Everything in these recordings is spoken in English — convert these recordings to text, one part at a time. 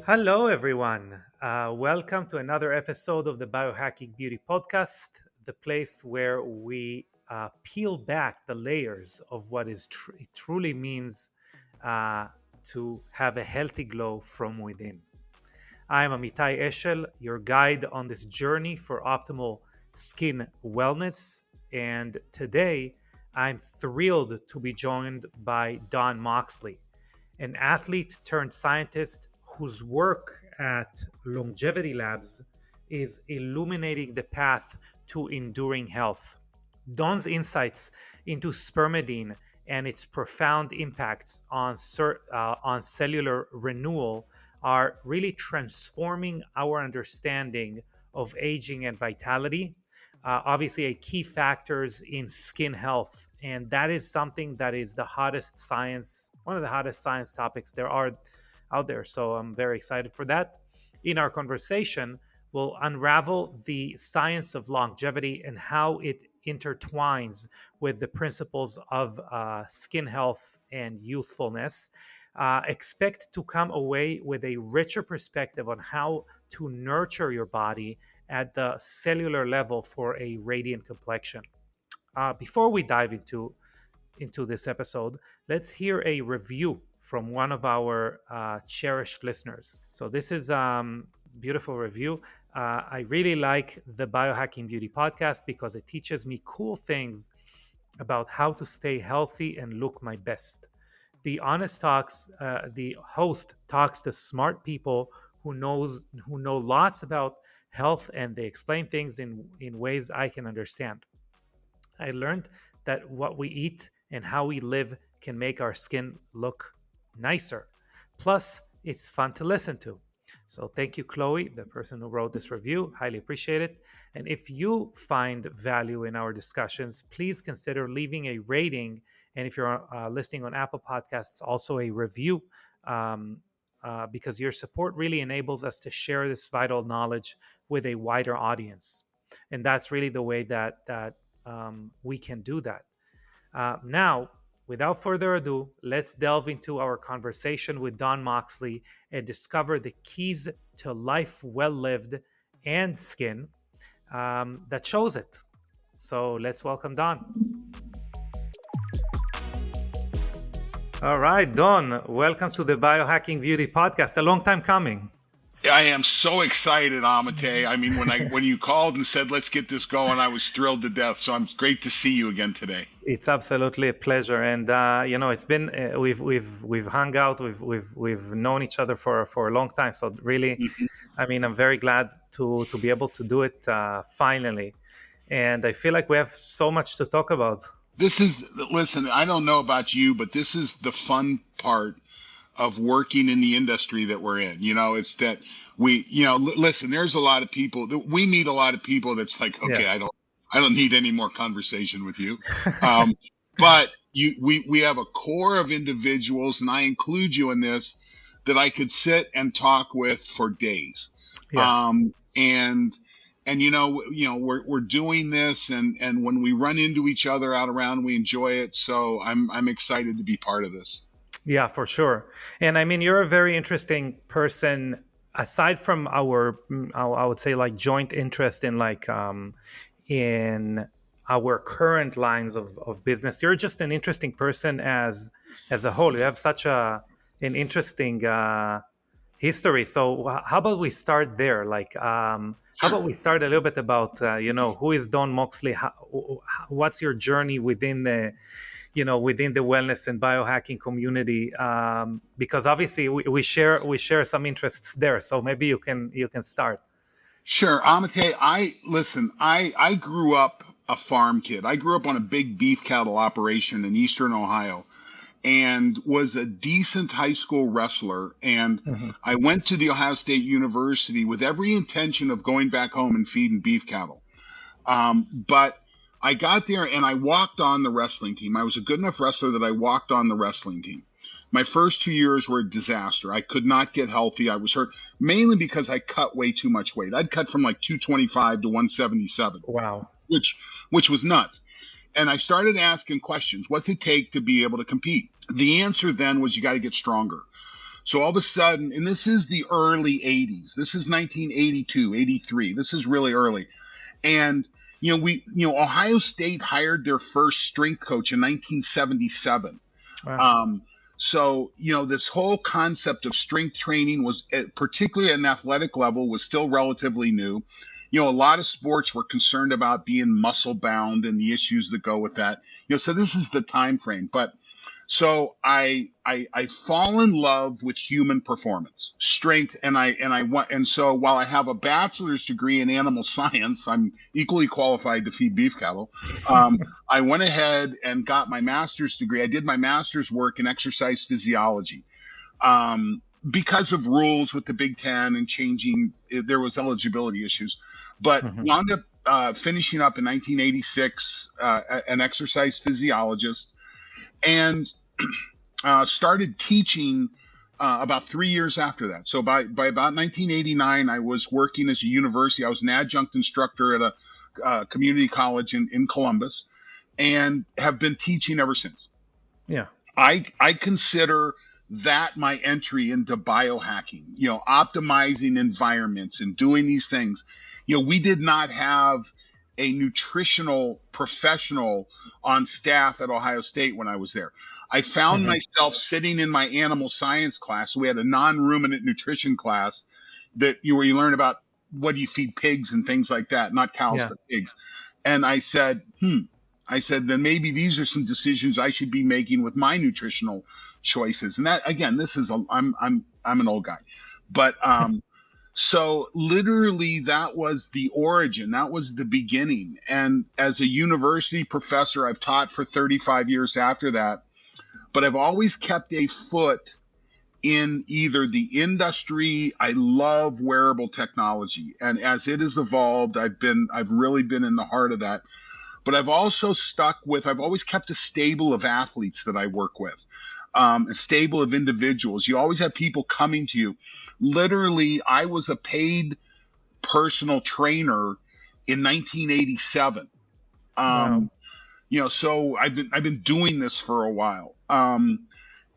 Hello, everyone. Welcome to another episode of the Biohacking Beauty podcast, the place where we peel back the layers of what it truly means uh, to have a healthy glow from within. I'm Amitay Eshel, your guide on this journey for optimal skin wellness. And today, I'm thrilled to be joined by Don Moxley, an athlete turned scientist whose work at Longevity Labs is illuminating the path to enduring health. Don's insights into spermidine and its profound impacts on cellular renewal are really transforming our understanding of aging and vitality. Obviously, a key factors in skin health, and that is something that is the hottest science, one of the hottest science topics there are out there. So I'm very excited for that. In our conversation, we'll unravel the science of longevity and how it intertwines with the principles of skin health and youthfulness. Expect to come away with a richer perspective on how to nurture your body at the cellular level for a radiant complexion. Before we dive into this episode, let's hear a review from one of our cherished listeners. So this is beautiful review. I really like the Biohacking Beauty podcast because it teaches me cool things about how to stay healthy and look my best. The host talks to smart people who know lots about health, and they explain things in ways I can understand. I learned that what we eat and how we live can make our skin look nicer. Plus, it's fun to listen to. So, thank you, Chloe, the person who wrote this review. Highly appreciate it. And if you find value in our discussions, please consider leaving a rating. And if you're listening on Apple Podcasts, also a review, because your support really enables us to share this vital knowledge with a wider audience. And that's really the way that we can do that. Now, without further ado, let's delve into our conversation with Don Moxley and discover the keys to life well lived and skin that shows it. So let's welcome Don. All right, Don, welcome to the Biohacking Beauty podcast. A long time coming. I am so excited, Amitay. I mean, when you called and said let's get this going, I was thrilled to death. So I'm great to see you again today. It's absolutely a pleasure, and it's been we've hung out, we've known each other for a long time. So really, I mean, I'm very glad to be able to do it finally, and I feel like we have so much to talk about. Listen, I don't know about you, but this is the fun part of working in the industry that we're in. It's that listen, there's a lot of people that we meet, a lot of people that's like, okay, yeah. I don't need any more conversation with you. But we have a core of individuals, and I include you in this, that I could sit and talk with for days. Yeah. And we're doing this, and when we run into each other out around, we enjoy it. So I'm excited to be part of this. Yeah, for sure. And I mean, you're a very interesting person, aside from our, I would say, like joint interest in in our current lines of business. You're just an interesting person as a whole. You have such an interesting history. So how about we start there? How about we start a little bit about, who is Don Moxley? What's your journey within the wellness and biohacking community? Because obviously we share some interests there. So maybe you can start. Sure. Amitay, I grew up a farm kid. I grew up on a big beef cattle operation in Eastern Ohio, and was a decent high school wrestler. And I went to the Ohio State University with every intention of going back home and feeding beef cattle. But I got there and I walked on the wrestling team. I was a good enough wrestler that I walked on the wrestling team. My first 2 years were a disaster. I could not get healthy. I was hurt mainly because I cut way too much weight. I'd cut from like 225 to 177. Wow. Which was nuts. And I started asking questions. What's it take to be able to compete? The answer then was you got to get stronger. So all of a sudden, and this is the early 80s. This is 1982, 83. This is really early. And Ohio State hired their first strength coach in 1977. Wow. So this whole concept of strength training was, particularly at an athletic level, was still relatively new. A lot of sports were concerned about being muscle bound and the issues that go with that. So this is the time frame. But so I fall in love with human performance, strength, and so while I have a bachelor's degree in animal science, I'm equally qualified to feed beef cattle. I went ahead and got my master's degree. I did my master's work in exercise physiology. Because of rules with the Big Ten and changing, there was eligibility issues, but wound up finishing up in 1986, an exercise physiologist, and started teaching about 3 years after that. So by about 1989, I was working as a university. I was an adjunct instructor at a community college in Columbus, and have been teaching ever since. Yeah. I consider that my entry into biohacking, optimizing environments and doing these things. We did not have a nutritional professional on staff at Ohio State when I was there. I found myself sitting in my animal science class. We had a non-ruminant nutrition class where you learn about what do you feed pigs and things like that, not cows, but pigs. And I said, then maybe these are some decisions I should be making with my nutritional choices. And that, again, I'm an old guy, but so literally that was the origin, that was the beginning. And as a university professor, I've taught for 35 years after that, but I've always kept a foot in either the industry. I love wearable technology, and as it has evolved, I've really been in the heart of that. But I've also I've always kept a stable of athletes that I work with. A stable of individuals. You always have people coming to you. Literally, I was a paid personal trainer in 1987. Wow. So I've been doing this for a while. And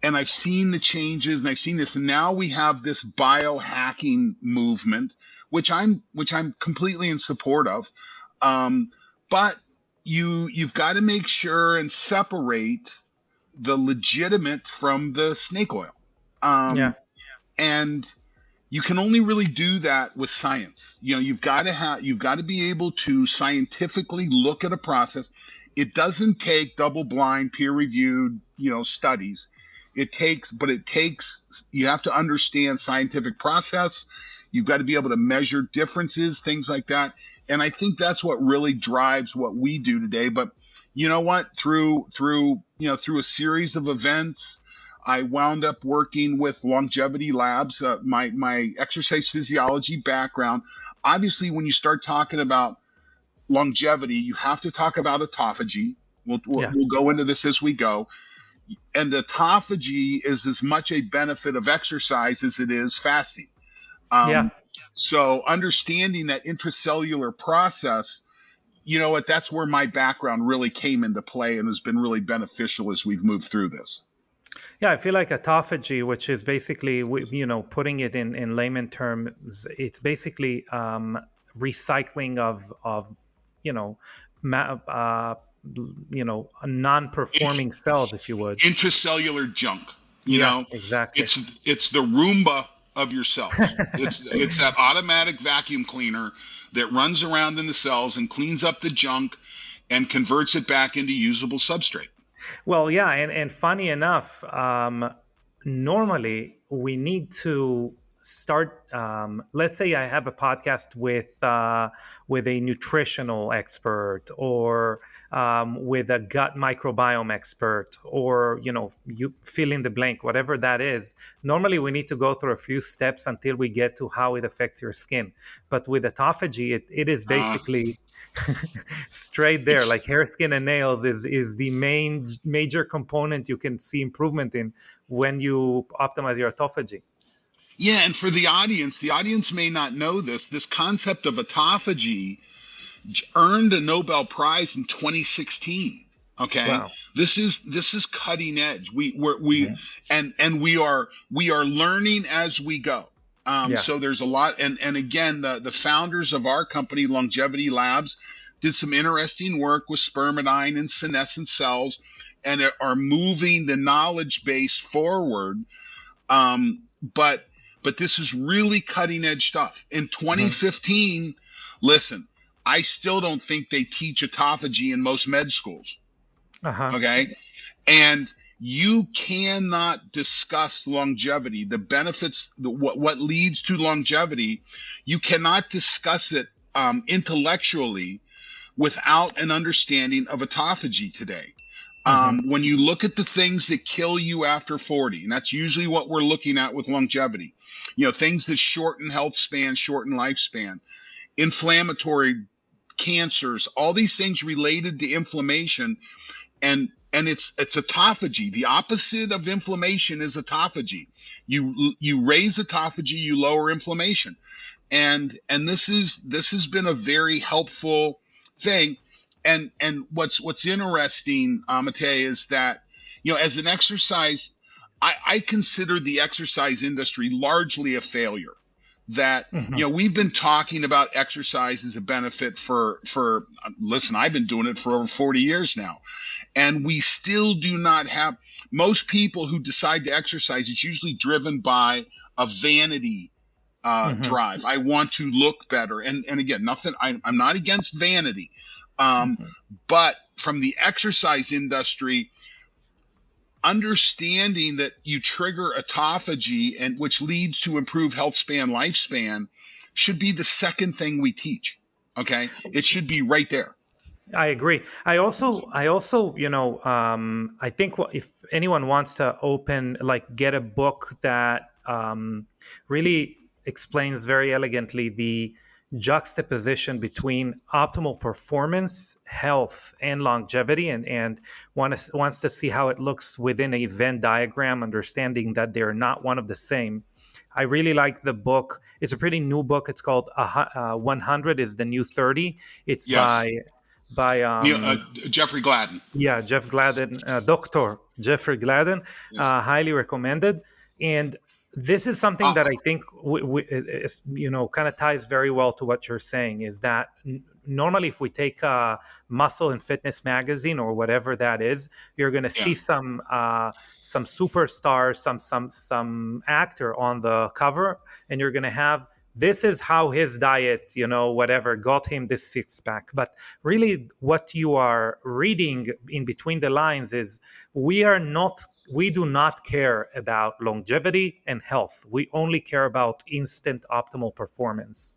I've seen the changes, and I've seen this. And now we have this biohacking movement, which I'm completely in support of. But you've got to make sure and separate the legitimate from the snake oil. And you can only really do that with science. You've got to be able to scientifically look at a process. It doesn't take double-blind, peer-reviewed, studies. You have to understand scientific process. You've got to be able to measure differences, things like that. And I think that's what really drives what we do today. But you know what? Through a series of events, I wound up working with Longevity Labs. My exercise physiology background. Obviously, when you start talking about longevity, you have to talk about autophagy. We'll go into this as we go. And autophagy is as much a benefit of exercise as it is fasting. So understanding that intracellular process, that's where my background really came into play and has been really beneficial as we've moved through this. Yeah, I feel like autophagy, which is basically, putting it in layman terms, it's basically recycling of non-performing cells, if you would. Intracellular junk. Exactly. It's the Roomba of your cells. It's that automatic vacuum cleaner that runs around in the cells and cleans up the junk and converts it back into usable substrate. Well, yeah, and funny enough, normally we need to start. Let's say I have a podcast with a nutritional expert, or with a gut microbiome expert, or you fill in the blank, whatever that is. Normally, we need to go through a few steps until we get to how it affects your skin. But with autophagy, it is basically straight there. Like hair, skin, and nails is the major component you can see improvement in when you optimize your autophagy. Yeah, and for the audience may not know this concept of autophagy earned a Nobel Prize in 2016. Okay, Wow. this is cutting edge. Mhm. And we are learning as we go. Yeah. So there's a lot, and again, the founders of our company, Longevity Labs, did some interesting work with spermidine and senescent cells, and are moving the knowledge base forward. But this is really cutting edge stuff. In Mhm. 2015, listen, I still don't think they teach autophagy in most med schools. Uh-huh. Okay. And you cannot discuss longevity, the benefits, what leads to longevity. You cannot discuss it intellectually without an understanding of autophagy today. Mhm. When you look at the things that kill you after 40, and that's usually what we're looking at with longevity, things that shorten health span, shorten lifespan, inflammatory cancers, all these things related to inflammation, and it's autophagy. The opposite of inflammation is autophagy. You raise autophagy, you lower inflammation, and this has been a very helpful thing. And what's interesting, Amitay, is that as an exercise, I consider the exercise industry largely a failure. That Mhm. we've been talking about exercise as a benefit for listen, I've been doing it for over 40 years now, and we still do not have most people who decide to exercise. It's usually driven by a vanity Mhm. drive. I want to look better, and again, nothing. I'm not against vanity, Mhm. but from the exercise industry, understanding that you trigger autophagy, and which leads to improved health span, lifespan, should be the second thing we teach. Okay, it should be right there. I agree. I also, I think if anyone wants to get a book that really explains very elegantly the juxtaposition between optimal performance, health, and longevity, and wants to see how it looks within a Venn diagram, understanding that they're not one of the same. I really like the book. It's a pretty new book. It's called 100 is the New 30. It's Yes, by Neil, Jeffrey Gladden. yeah, Jeff Gladden, Dr. Jeffrey Gladden, Yes. highly recommended. And this is something Uh, that I think is, kind of ties very well to what you're saying. Is that normally if we take Muscle and Fitness magazine or whatever that is, you're going to yeah. see some superstar, some actor on the cover, and you're going to have this is how his diet, whatever got him this six pack. But really what you are reading in between the lines is we do not care about longevity and health. We only care about instant optimal performance.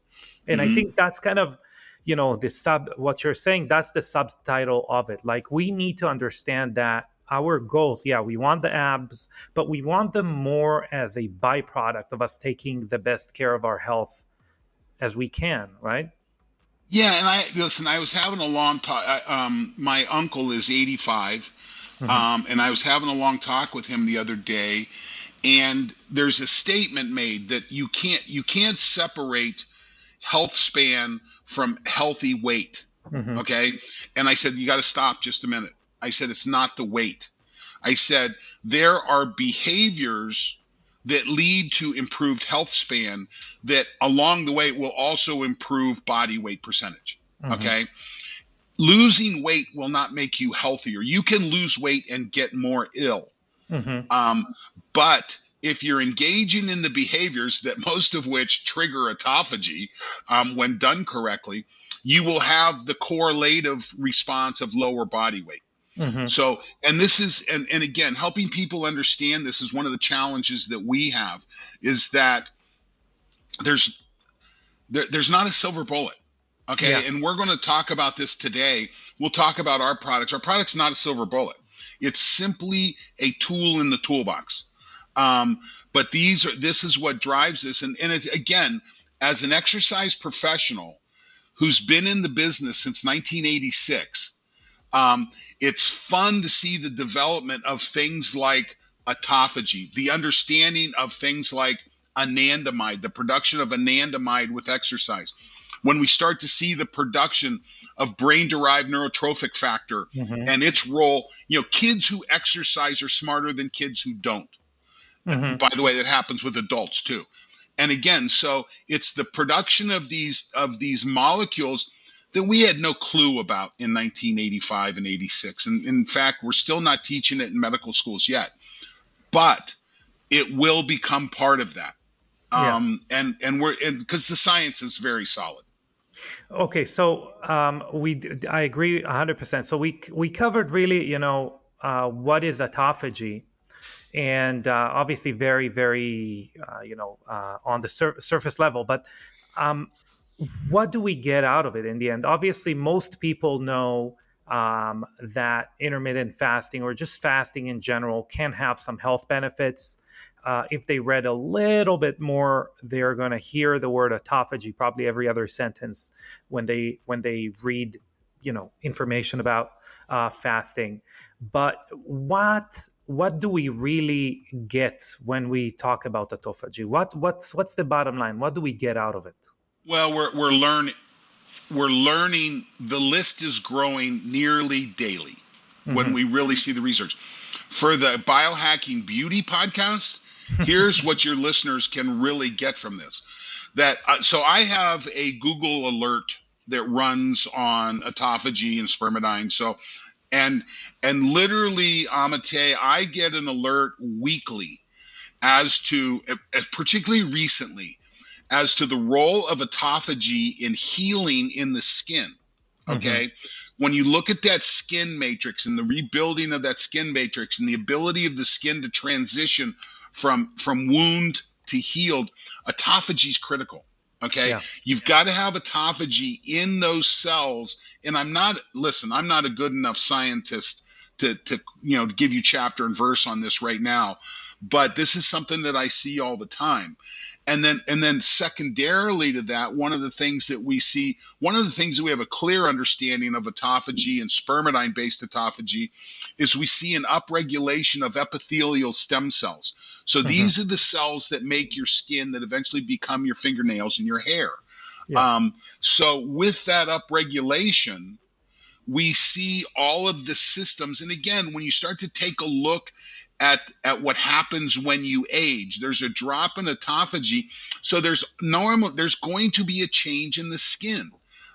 And I Hmm. think that's kind of the sub what you're saying, that's the subtitle of it. Like, we need to understand that our goals, yeah, we want the abs, but we want them more as a byproduct of us taking the best care of our health as we can, right? Yeah, and I listen. I was having a long talk. My uncle is 85, Hmm. and I was having a long talk with him the other day. And there's a statement made that you can't separate health span from healthy weight. Hmm. Okay, and I said you got to stop just a minute. I said it's not the weight. I said there are behaviors that lead to improved health span that along the way will also improve body weight percentage. Hmm. Okay. Losing weight will not make you healthier. You can lose weight and get more ill. Hmm. Um, but if you're engaging in the behaviors that most of which trigger autophagy, when done correctly, you will have the correlative response of lower body weight. Hmm. So, and this is, and again, helping people understand this is one of the challenges that we have, is that there's there's not a silver bullet. Yeah. Okay. And we're going to talk about this today. We'll talk about our products. Our product's not a silver bullet. It's simply a tool in the toolbox. Um, but this is what drives this. And it, again, as an exercise professional who's been in the business since 1986, it's fun to see the development of things like autophagy, the understanding of things like anandamide, the production of anandamide with exercise. when we start to see the production of brain-derived neurotrophic factor Hmm. and its role. Kids who exercise are smarter than kids who don't. Hmm. By the way, that happens with adults too. And again, so it's the production of these molecules that we had no clue about in 1985 and 86. And in fact, we're still not teaching it in medical schools yet, but it will become part of that. Yeah. And we're because the science is very solid. Okay, so I agree 100%. So we covered really, what is autophagy, and obviously very, very, on the surface level. But um, what do we get out of it in the end? Obviously, most people know that intermittent fasting or just fasting in general can have some health benefits. If they read a little bit more, they're going to hear the word autophagy probably every other sentence when they read, information about fasting. But what do we really get when we talk about autophagy? What's the bottom line? What do we get out of it? Well, we're learning. The list is growing nearly daily when Hmm. we really see the research. For the Biohacking Beauty podcast, here's what your listeners can really get from this. So I have a Google alert that runs on autophagy and spermidine. So and and literally, Amitay, I get an alert weekly as to, particularly recently, as to the role of autophagy in healing in the skin. Hmm. Okay. When you look at that skin matrix and the rebuilding of that skin matrix and the ability of the skin to transition from wound to healed, autophagy is critical. Okay. Yeah. You've got to have autophagy in those cells. And I'm not a good enough scientist to give you chapter and verse on this right now, but this is something that I see all the time. And then secondarily to that, one of the things that we have a clear understanding of autophagy and spermidine based autophagy is we see an upregulation of epithelial stem cells. So Hmm. these are the cells that make your skin, that eventually become your fingernails and your hair. Yeah. So with that upregulation, we see all of the systems. And again, when you start to take a look at what happens when you age, there's a drop in autophagy. So there's going to be a change in the skin.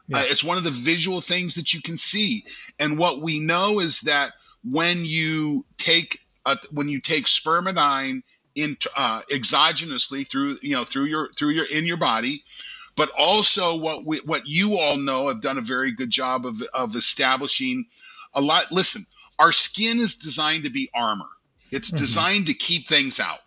Yeah. It's one of the visual things that you can see. And what we know is that when you take spermidine exogenously through your in your body, but also what you all know have done a very good job of establishing a lot. Listen, our skin is designed to be armor. It's Hmm. designed to keep things out.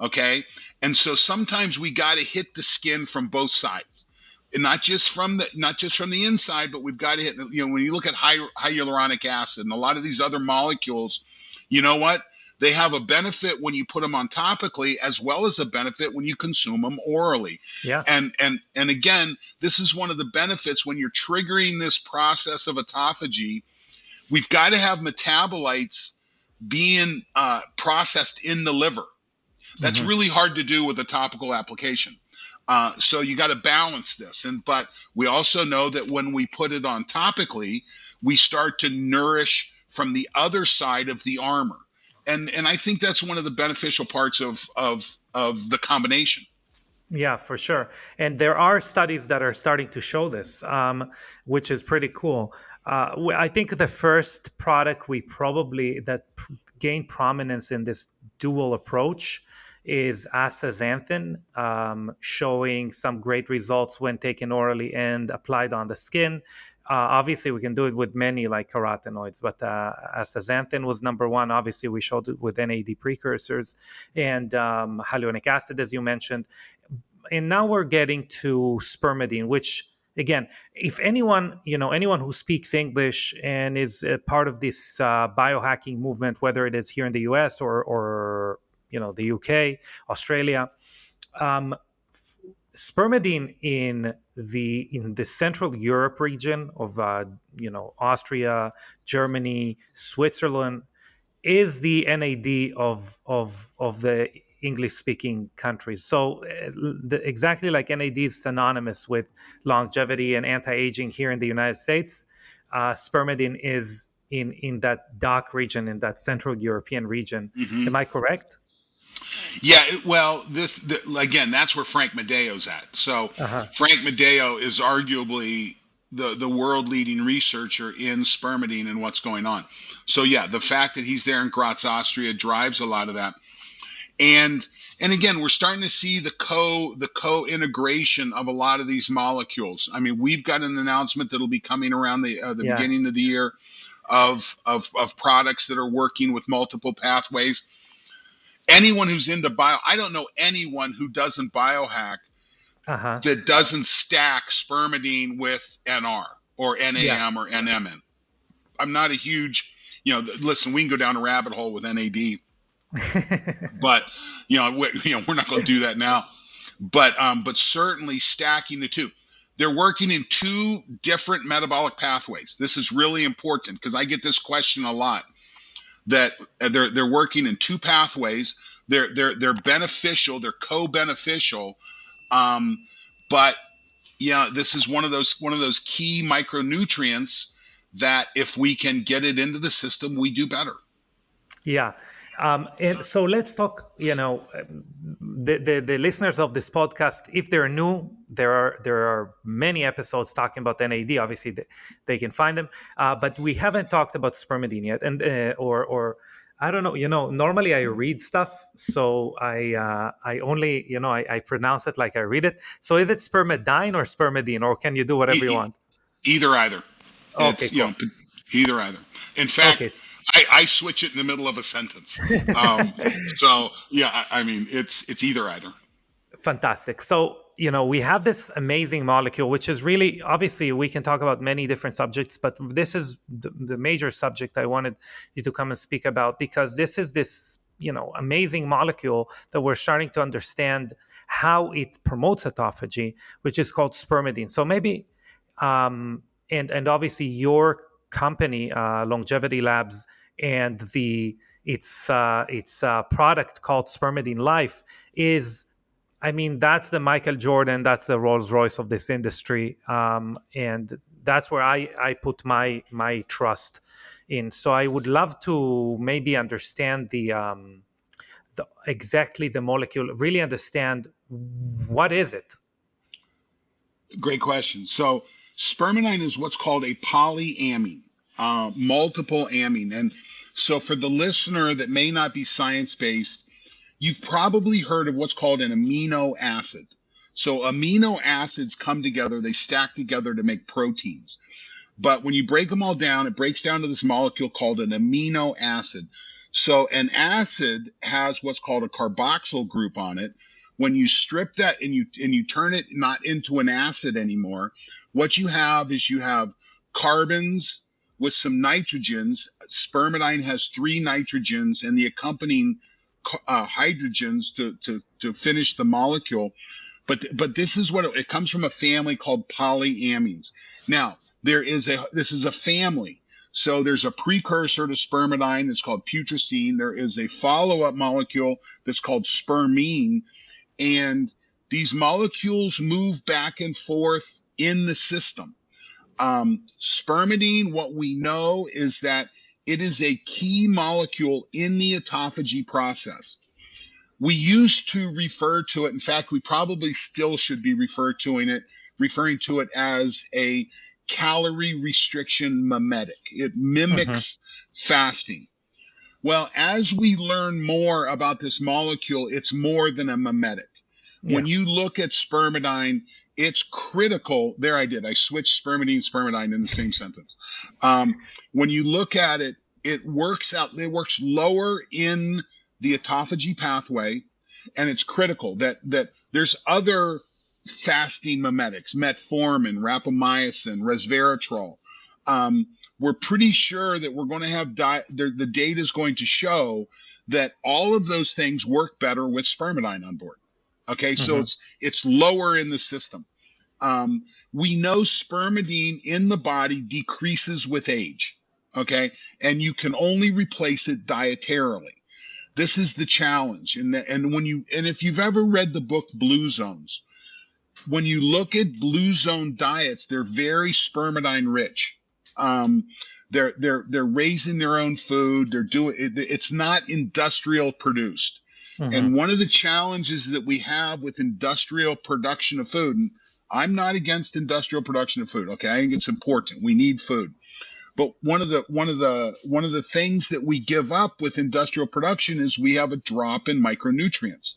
Okay. And so sometimes we got to hit the skin from both sides. And not just from the inside, but we've got to hit, when you look at hyaluronic acid and a lot of these other molecules, you know what? They have a benefit when you put them on topically, as well as a benefit when you consume them orally. Yeah. And again, this is one of the benefits when you're triggering this process of autophagy. We've got to have metabolites being processed in the liver. That's Hmm. really hard to do with a topical application. So you got to balance this. But we also know that when we put it on topically, we start to nourish from the other side of the armor. And I think that's one of the beneficial parts of the combination. Yeah, for sure. And there are studies that are starting to show this, which is pretty cool. I think the first product gained prominence in this dual approach is astaxanthin, showing some great results when taken orally and applied on the skin. Obviously, we can do it with many like carotenoids, but astaxanthin was number one. Obviously, we showed it with NAD precursors and hyaluronic acid, as you mentioned. And now we're getting to spermidine, which again, if anyone who speaks English and is a part of this biohacking movement, whether it is here in the US or the UK, Australia, um, spermidine in the Central Europe region of Austria, Germany, Switzerland is the NAD of the English-speaking countries. So exactly like NAD is synonymous with longevity and anti-aging here in the United States, spermidine is in that DACH region, in that Central European region. Hmm. Am I correct? Yeah, well, again, that's where Frank Medeo's at. So Uh-huh. Frank Medeo is arguably the world leading researcher in spermidine and what's going on. So yeah, the fact that he's there in Graz, Austria, drives a lot of that. And again, we're starting to see the co-integration of a lot of these molecules. I mean, we've got an announcement that'll be coming around the Yeah. beginning of the year of products that are working with multiple pathways. Anyone who's into I don't know anyone who doesn't biohack Uh-huh. that doesn't stack spermidine with NR or Yeah. NAM or NMN. I'm not a huge, listen, we can go down a rabbit hole with NAD, but we're not going to do that now. But certainly stacking the two. They're working in two different metabolic pathways. This is really important because I get this question a lot. That they're working in two pathways. They're beneficial. They're co-beneficial. But this is one of those key micronutrients that if we can get it into the system, we do better. Yeah. And so let's talk, the listeners of this podcast, if they're new, there are many episodes talking about NAD. Obviously, they can find them. But we haven't talked about spermidine yet. And or I don't know, normally I read stuff. So I only, I pronounce it like I read it. So is it spermidine or spermidine, or can you do whatever you want? Either. Okay, It's, cool. either. In fact, Okay. I switch it in the middle of a sentence. So yeah, I mean, it's either. Fantastic. So, we have this amazing molecule, which is really, obviously, we can talk about many different subjects, but this is the major subject I wanted you to come and speak about, because this is this, amazing molecule that we're starting to understand how it promotes autophagy, which is called spermidine. So maybe, and obviously your company, Longevity Labs, and its product called SpermidineLife is, I mean, that's the Michael Jordan, that's the Rolls Royce of this industry, and that's where I put my trust in. So I would love to maybe understand exactly the molecule, really understand what is it. Great question. So spermidine is what's called a polyamine, multiple amine. And so for the listener that may not be science-based, you've probably heard of what's called an amino acid. So amino acids come together, they stack together to make proteins. But when you break them all down, it breaks down to this molecule called an amino acid. So an acid has what's called a carboxyl group on it. When you strip that and you turn it not into an acid anymore, what you have is carbons with some nitrogens. Spermidine has 3 nitrogens and the accompanying hydrogens to finish the molecule. But this is what it comes from, a family called polyamines. Now, this is a family. So there's a precursor to spermidine that's called putrescine. There is a follow-up molecule that's called spermine. And these molecules move back and forth in the system. Spermidine, what we know is that it is a key molecule in the autophagy process. We used to refer to it, in fact, we probably still should be referring to it as a calorie restriction mimetic. It mimics fasting. Well, as we learn more about this molecule, it's more than a mimetic. Yeah. When you look at spermidine, it's critical. There I did. I switched spermidine in the same sentence. When you look at it, it works lower in the autophagy pathway, and it's critical that there's other fasting mimetics, metformin, rapamycin, resveratrol. We're pretty sure that we're going to have the data is going to show that all of those things work better with spermidine on board. Okay, so it's lower in the system. We know spermidine in the body decreases with age. Okay, and you can only replace it dietarily. This is the challenge. And if you've ever read the book Blue Zones, when you look at blue zone diets, they're very spermidine rich. They're raising their own food. They're doing it's not industrial produced. Mm-hmm. And one of the challenges that we have with industrial production of food, and I'm not against industrial production of food. Okay, I think it's important. We need food. But one of the things that we give up with industrial production is we have a drop in micronutrients.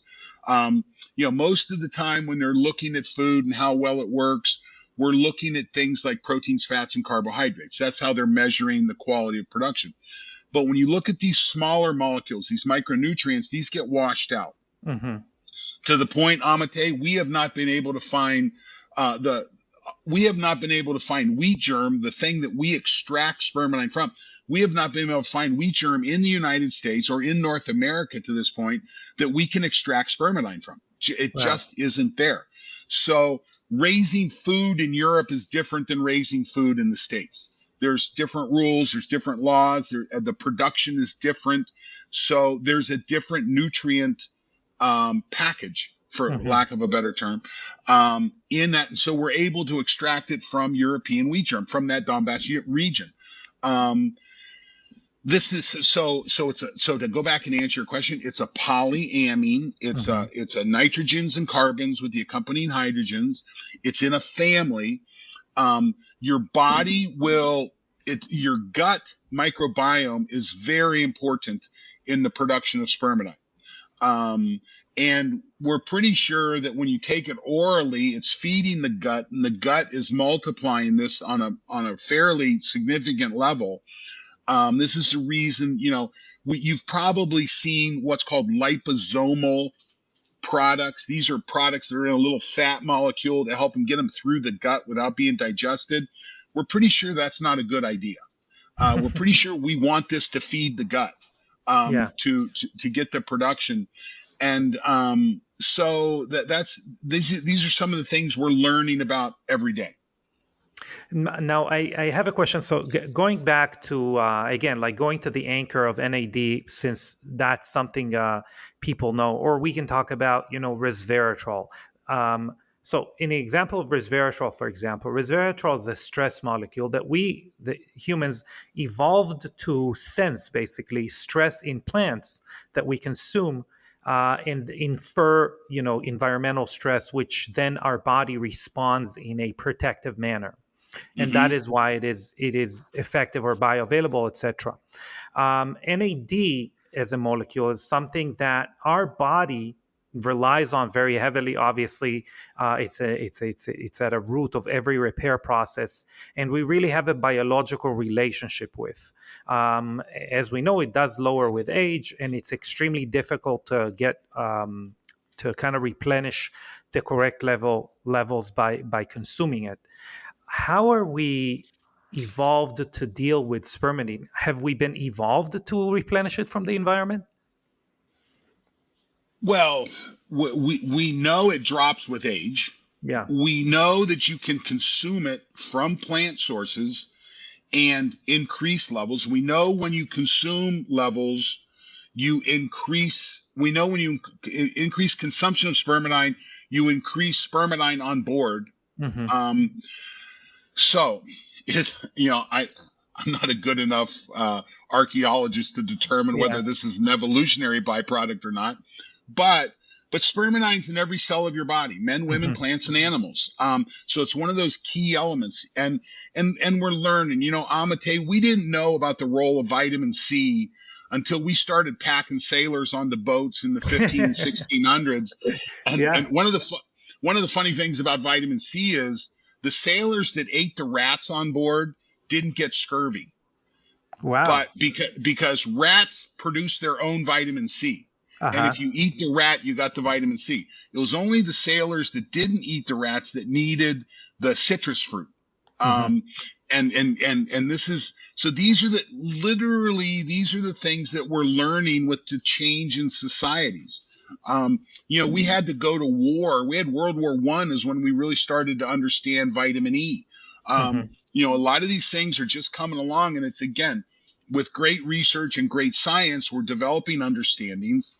Most of the time when they're looking at food and how well it works, we're looking at things like proteins, fats, and carbohydrates. That's how they're measuring the quality of production. But when you look at these smaller molecules, these micronutrients, these get washed out. Mm-hmm. To the point, Amitay, we have not been able to find wheat germ, the thing that we extract spermidine from. We have not been able to find wheat germ in the United States or in North America to this point that we can extract spermidine from. It just isn't there. So raising food in Europe is different than raising food in the States. There's different rules, there's different laws, the production is different. So there's a different nutrient package, for lack of a better term, in that. And so we're able to extract it from European wheat germ, from that Donbass region. This is so to go back and answer your question, it's a polyamine. It's a nitrogens and carbons with the accompanying hydrogens. It's in a family. Your body your gut microbiome is very important in the production of spermidine. And we're pretty sure that when you take it orally, it's feeding the gut, and the gut is multiplying this on a fairly significant level. This is the reason, you've probably seen what's called liposomal products. These are products that are in a little fat molecule to help them get them through the gut without being digested. We're pretty sure that's not a good idea. We're pretty sure we want this to feed the gut, to get the production. And so these are some of the things we're learning about every day. Now, I have a question. So going back to, again, like going to the anchor of NAD, since that's something people know, or we can talk about, resveratrol. So in the example of resveratrol, for example, resveratrol is a stress molecule that we, the humans, evolved to sense, basically, stress in plants that we consume and infer, environmental stress, which then our body responds in a protective manner. And that is why it is effective or bioavailable, etc. NAD as a molecule is something that our body relies on very heavily. Obviously, it's at a root of every repair process, and we really have a biological relationship with. As we know, it does lower with age, and it's extremely difficult to get to kind of replenish the correct levels by consuming it. How are we evolved to deal with spermidine? Have we been evolved to replenish it from the environment? Well, we know it drops with age. Yeah. We know that you can consume it from plant sources and increase levels. We know when you consume levels, you increase. We know when you increase consumption of spermidine, you increase spermidine on board. So, I'm not a good enough archaeologist to determine whether this is an evolutionary byproduct or not, but spermidine's in every cell of your body, men, women, plants, and animals. So it's one of those key elements, and we're learning. Amitay, we didn't know about the role of vitamin C until we started packing sailors onto boats in the 1600s. And one of the funny things about vitamin C is the sailors that ate the rats on board didn't get scurvy. Wow. But because rats produce their own vitamin C. And if you eat the rat, you got the vitamin C. It was only the sailors that didn't eat the rats that needed the citrus fruit. And this is, so these are the things that we're learning with the change in societies. We had to go to war. We had World War I is when we really started to understand vitamin E. A lot of these things are just coming along, and it's, again, with great research and great science, we're developing understandings.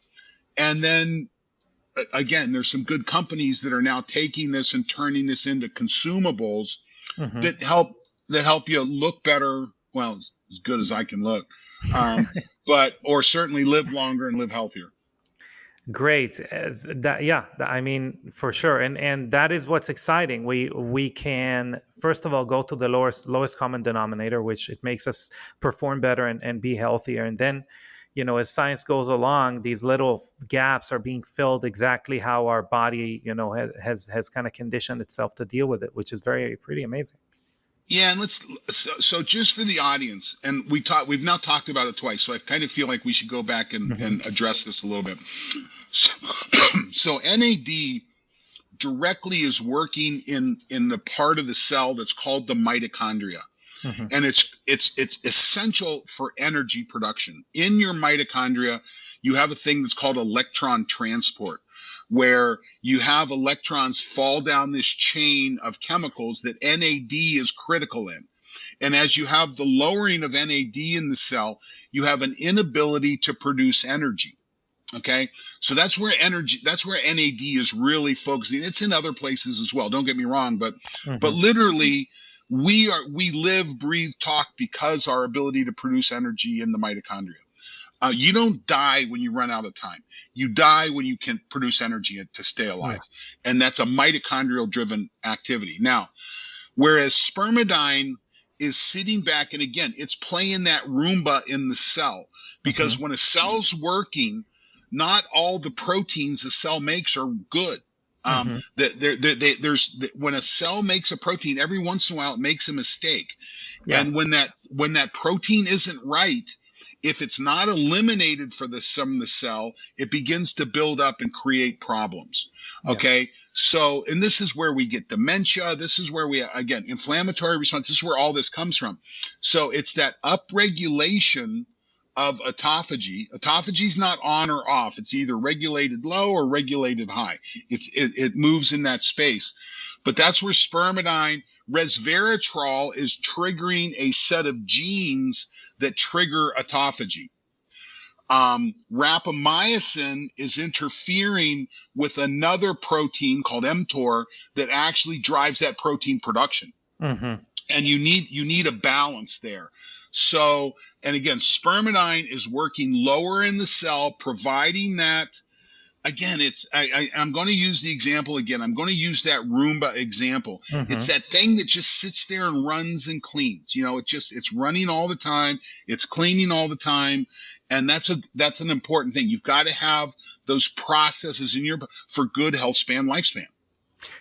And then again, there's some good companies that are now taking this and turning this into consumables Hmm. that help you look better. Well, as good as I can look, but or certainly live longer and live healthier. Great. Yeah, I mean, for sure, and that is what's exciting. We can first of all go to the lowest common denominator, which it makes us perform better and be healthier, and then, as science goes along, these little gaps are being filled exactly how our body, has kind of conditioned itself to deal with it, which is pretty amazing. Yeah, and so just for the audience, and we've now talked about it twice, so I kind of feel like we should go back Hmm. and address this a little bit. So NAD directly is working in the part of the cell that's called the mitochondria. Hmm. And it's essential for energy production. In your mitochondria, you have a thing that's called electron transport, where you have electrons fall down this chain of chemicals that NAD is critical in. And as you have the lowering of NAD in the cell, you have an inability to produce energy. Okay, so that's where NAD is really focusing. It's in other places as well, don't get me wrong, but Hmm. literally we live, breathe, talk because our ability to produce energy in the mitochondria. You don't die when you run out of time. You die when you can produce energy to stay Yeah. alive. And that's a mitochondrial driven activity. Now, whereas spermidine is sitting back, and again, it's playing that Roomba in the cell, Hmm. because when a cell's working, not all the proteins the cell makes are good. Hmm. When a cell makes a protein, every once in a while it makes a mistake, Yeah. and when that protein isn't right, if it's not eliminated from the cell, it begins to build up and create problems. Yeah. Okay, so and this is where we get dementia. This is where we again inflammatory response. This is where all this comes from. So it's that upregulation of autophagy. Autophagy is not on or off. It's either regulated low or regulated high. It moves in that space. But that's where spermidine, resveratrol is triggering a set of genes that trigger autophagy. Rapamycin is interfering with another protein called mTOR that actually drives that protein production. Hmm. And you need a balance there. So, and again, spermidine is working lower in the cell, providing that. Again, I'm going to use the example again. I'm going to use that Roomba example. Hmm. It's that thing that just sits there and runs and cleans. It's running all the time. It's cleaning all the time, and that's an important thing. You've got to have those processes in for good health span, lifespan.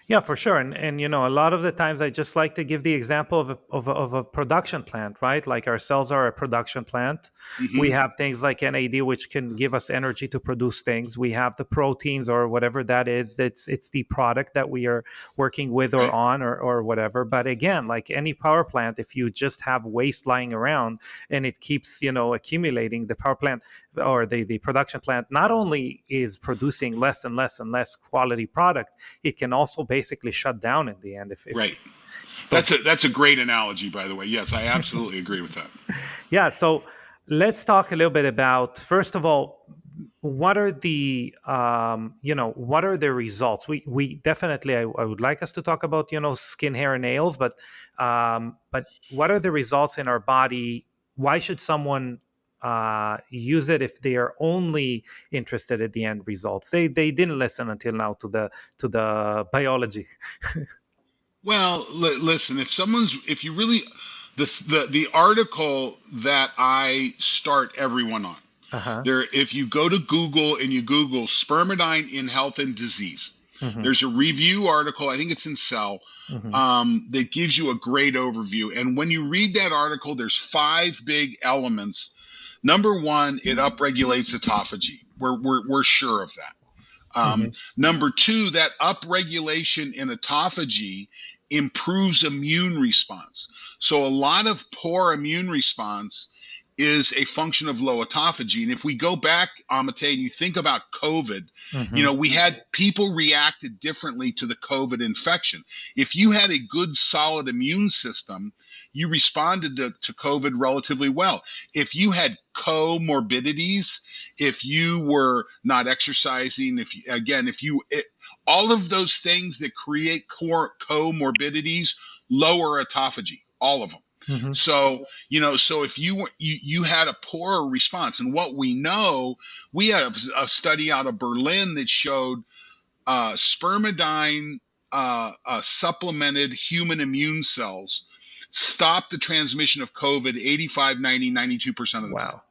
Yeah, for sure. And a lot of the times I just like to give the example of a production plant, right? Like our cells are a production plant. We Hmm. have things like NAD, which can give us energy to produce things. We have the proteins or whatever that is. It's the product that we are working with or Right. on or whatever. But again, like any power plant, if you just have waste lying around and it keeps, accumulating, the power plant or the production plant not only is producing less and less and less quality product, it can also basically shut down in the end if Right. so. That's a great analogy, by the way. Yes, I absolutely agree with that. Yeah, so let's talk a little bit about, first of all, what are the what are the results. We definitely, I would like us to talk about skin, hair, and nails, but what are the results in our body? Why should someone use it if they are only interested in the end results? They didn't listen until now to the biology. Well, listen, if you really, the article that I start everyone on Uh-huh. there, if you go to Google and you Google spermidine in health and disease, Hmm. there's a review article. I think it's in Cell, Hmm. that gives you a great overview. And when you read that article, there's 5 big elements. Number one, it upregulates autophagy. We're sure of that. Hmm. Number two, that upregulation in autophagy improves immune response. So a lot of poor immune response is a function of low autophagy. And if we go back, Amitay, and you think about COVID, Hmm. we had people reacted differently to the COVID infection. If you had a good, solid immune system, you responded to COVID relatively well. If you had comorbidities, if you were not exercising, all of those things that create comorbidities lower autophagy, all of them. Hmm. So if you had a poorer response, and what we know, we had a study out of Berlin that showed spermidine supplemented human immune cells stop the transmission of COVID 85, 90, 92% of the time. Wow.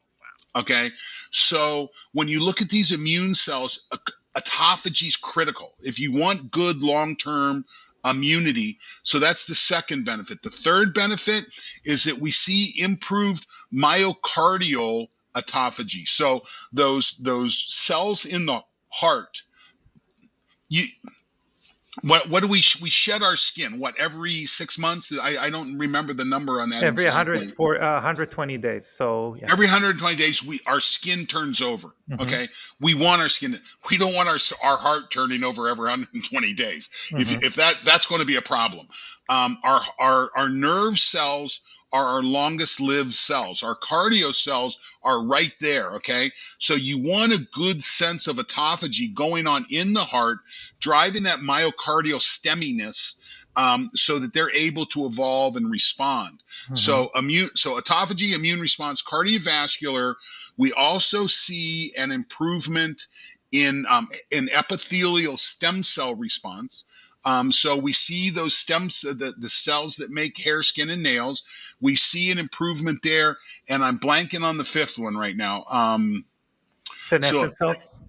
Okay. So when you look at these immune cells, autophagy is critical. If you want good long-term immunity, so that's the second benefit. The third benefit is that we see improved myocardial autophagy. So those cells in the heart, you what do we shed our skin every 6 months? I don't remember the number on that Every 100 exactly. for 120 days. So yeah. Every 120 days, our skin turns over. Hmm. Okay, we want our skin. We don't want our heart turning over every 120 days. Hmm. If that's going to be a problem. Our nerve cells are our longest lived cells. Our cardio cells are right there. Okay, so you want a good sense of autophagy going on in the heart, driving that myocardial stemminess, so that they're able to evolve and respond. Hmm. So autophagy, immune response, cardiovascular. We also see an improvement in epithelial stem cell response. So we see those the cells that make hair, skin, and nails. We see an improvement there, and I'm blanking on the fifth one right now. So Senescent cells.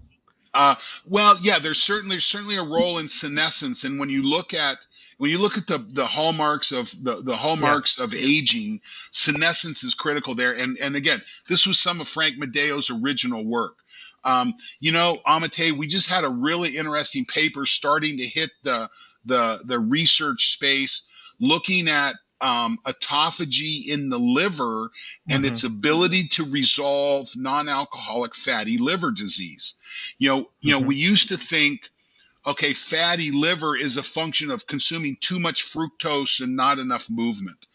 well, yeah, there's certainly a role in senescence, and when you look at the hallmarks of the Yeah. hallmarks of aging, senescence is critical there. And again, this was some of Frank Medeo's original work. Amitay, we just had a really interesting paper starting to hit the research space, looking at autophagy in the liver and Hmm. its ability to resolve non-alcoholic fatty liver disease. Hmm. We used to think, okay, fatty liver is a function of consuming too much fructose and not enough movement.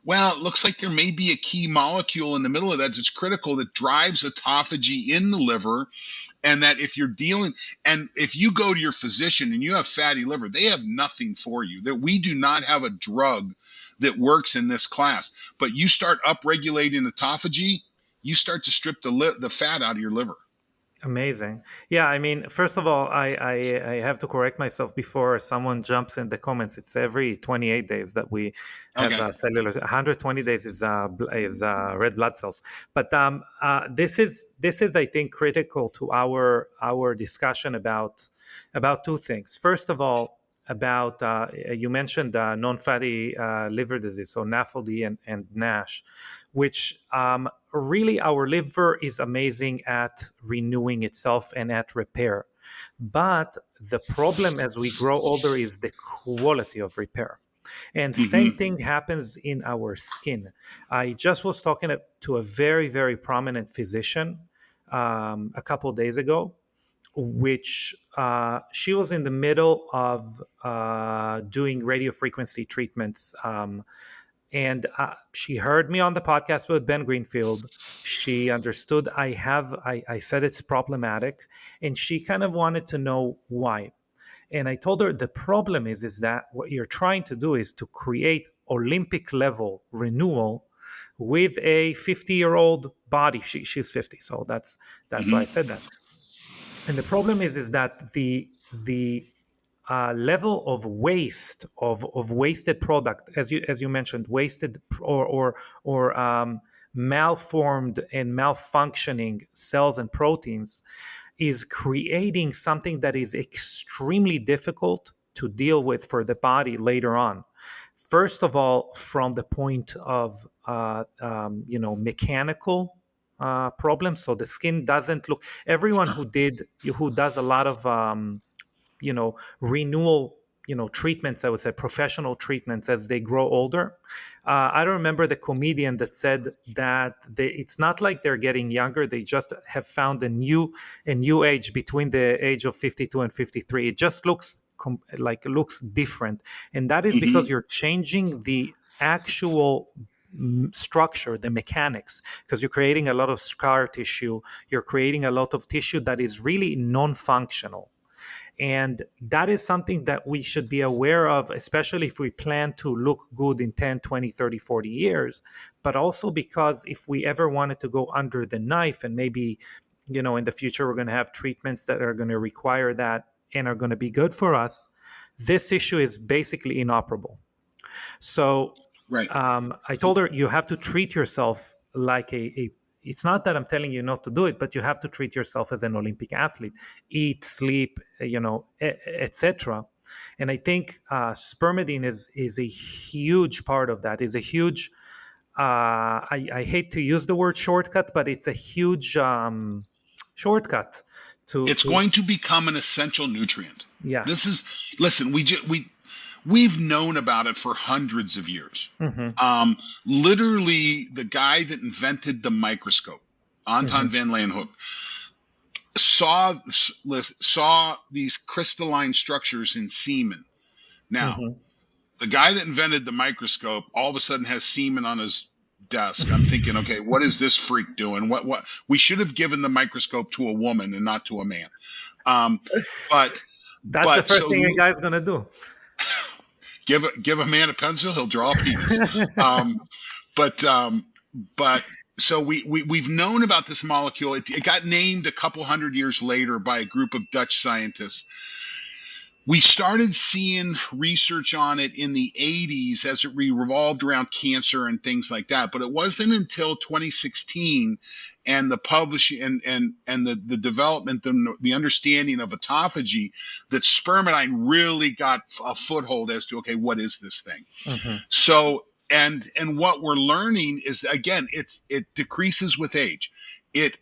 Well, it looks like there may be a key molecule in the middle of that that's critical that drives autophagy in the liver. And that if you go to your physician and you have fatty liver, they have nothing for you. That we do not have a drug that works in this class. But you start upregulating autophagy, you start to strip the fat out of your liver. Amazing. Yeah, I mean, first of all, I have to correct myself before someone jumps in the comments. It's every 28 days that we have Okay. cellular. 120 days is red blood cells. But this is I think critical to our discussion about two things. First of all, about you mentioned non-fatty liver disease, so NAFLD and NASH, which really our liver is amazing at renewing itself and at repair. But the problem as we grow older is the quality of repair. And same Mm-hmm. thing happens in our skin. I just was talking to a very, very prominent physician a couple of days ago, which she was in the middle of doing radio frequency treatments. And she heard me on the podcast with Ben Greenfield. She understood I said it's problematic, and she kind of wanted to know why. And I told her the problem is that what you're trying to do is to create Olympic level renewal with a 50-year-old body. She's 50, so that's why I Mm-hmm. said that. And the problem is that the level of waste of wasted product, as you mentioned, wasted or malformed and malfunctioning cells and proteins, is creating something that is extremely difficult to deal with for the body later on. First of all, from the point of mechanical problems, so the skin doesn't look. Everyone who does a lot of renewal, treatments, I would say professional treatments, as they grow older. I don't remember the comedian that said that it's not like they're getting younger, they just have found a new age between the age of 52 and 53. It just looks different, and that is Hmm. because you're changing the actual structure, the mechanics, because you're creating a lot of scar tissue, you're creating a lot of tissue that is really non-functional. And that is something that we should be aware of, especially if we plan to look good in 10, 20, 30, 40 years. But also because if we ever wanted to go under the knife, and maybe, in the future, we're going to have treatments that are going to require that and are going to be good for us, this issue is basically inoperable. So Right. I told her, you have to treat yourself like it's not that I'm telling you not to do it, but you have to treat yourself as an Olympic athlete, eat, sleep, etc. And I think spermidine is a huge part of that. Is a huge, I hate to use the word shortcut, but it's a huge shortcut It's to going to become an essential nutrient. This yes. is, listen, we've known about it for hundreds of years. Hmm. Literally, the guy that invented the microscope, Anton Hmm. van Leeuwenhoek, saw these crystalline structures in semen. Now, Hmm. the guy that invented the microscope all of a sudden has semen on his desk. I'm thinking, okay, what is this freak doing? What we should have given the microscope to a woman and not to a man. Um, but That's the but first so thing a guy's gonna do. give a man a pencil, he'll draw a penis. Um, but but so we've known about this molecule. It got named a couple hundred years later by a group of Dutch scientists. We started seeing research on it in the 80s as it revolved around cancer and things like that. But it wasn't until 2016 and the publishing and the development, the understanding of autophagy, that spermidine really got a foothold as to, okay, what is this thing? Hmm. So, and what we're learning is, again, it decreases with age. If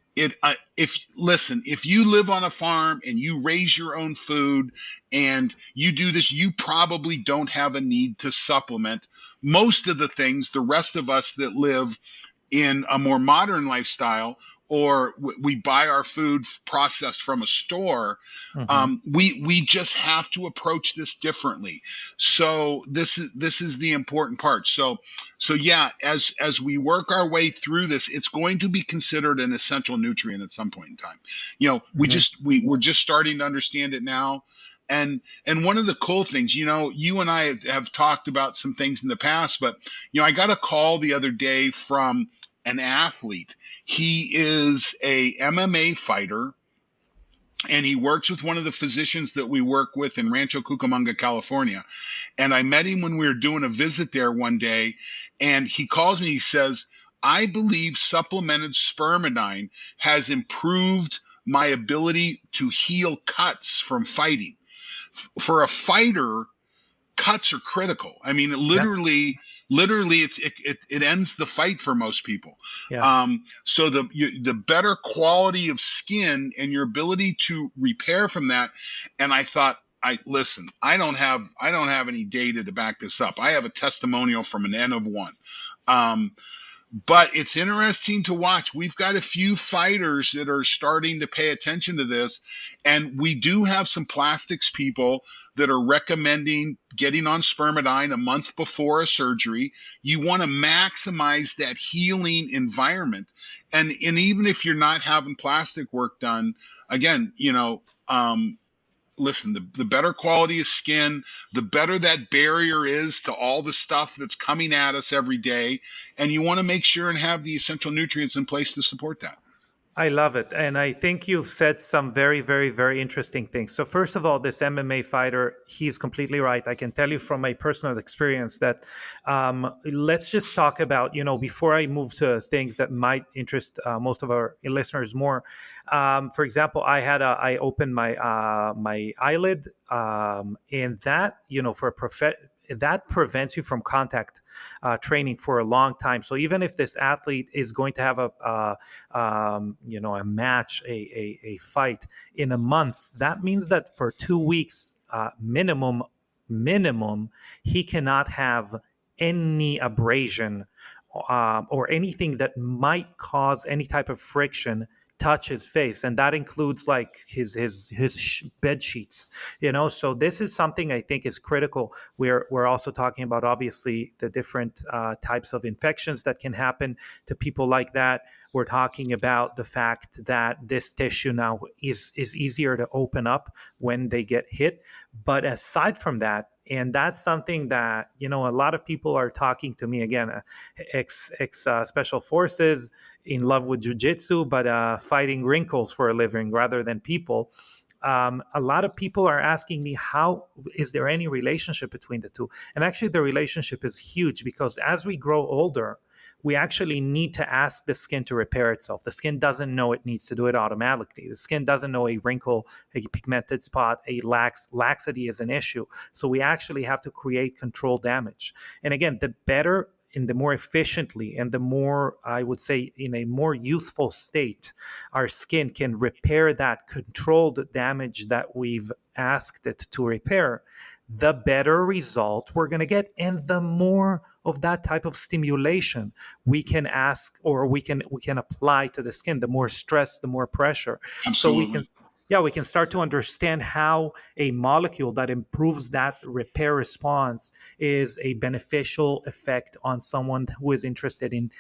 you live on a farm and you raise your own food and you do this, you probably don't have a need to supplement most of the things the rest of us that live in a more modern lifestyle, or we buy our food processed from a store. Hmm. We just have to approach this differently. So this is the important part. So yeah, as we work our way through this, it's going to be considered an essential nutrient at some point in time. Hmm. We're just starting to understand it now. And one of the cool things, you and I have talked about some things in the past, but I got a call the other day from an athlete. He is a MMA fighter, and he works with one of the physicians that we work with in Rancho Cucamonga, California. And I met him when we were doing a visit there one day, and he calls me. He says, "I believe supplemented spermidine has improved my ability to heal cuts from fighting." For a fighter, cuts are critical. I mean, Yeah. literally, it ends the fight for most people. Yeah. So the better quality of skin and your ability to repair from that. And I thought, I don't have any data to back this up. I have a testimonial from an N of one. But it's interesting to watch. We've got a few fighters that are starting to pay attention to this. And we do have some plastics people that are recommending getting on spermidine a month before a surgery. You want to maximize that healing environment. And even if you're not having plastic work done, again, listen, the better quality of skin, the better that barrier is to all the stuff that's coming at us every day. And you want to make sure and have the essential nutrients in place to support that. I love it. And I think you've said some very, very, very interesting things. So, first of all, this MMA fighter, he's completely right. I can tell you from my personal experience that let's just talk about, before I move to things that might interest most of our listeners more. For example, I opened my eyelid, and that, for that prevents you from contact training for a long time. So even if this athlete is going to have a match, a fight in a month, that means that for 2 weeks minimum, minimum, he cannot have any abrasion or anything that might cause any type of friction touch his face, and that includes like his bed sheets, so this is something I think is critical. We're also talking about obviously the different types of infections that can happen to people like that. We're talking about the fact that this tissue now is easier to open up when they get hit. But aside from that, and that's something that a lot of people are talking to me again, ex special forces, in love with jujitsu, but fighting wrinkles for a living rather than people. A lot of people are asking me, how is there any relationship between the two? And actually, the relationship is huge, because as we grow older, we actually need to ask the skin to repair itself. The skin doesn't know it needs to do it automatically. The skin doesn't know a wrinkle, a pigmented spot, a laxity is an issue. So we actually have to create controlled damage. And again, the better and the more efficiently and the more, I would say, in a more youthful state, our skin can repair that controlled damage that we've asked it to repair, the better result we're going to get, and the more of that type of stimulation we can ask, or we can apply to the skin, the more stress, the more pressure. So we Absolutely. can we can start to understand how a molecule that improves that repair response is a beneficial effect on someone who is interested in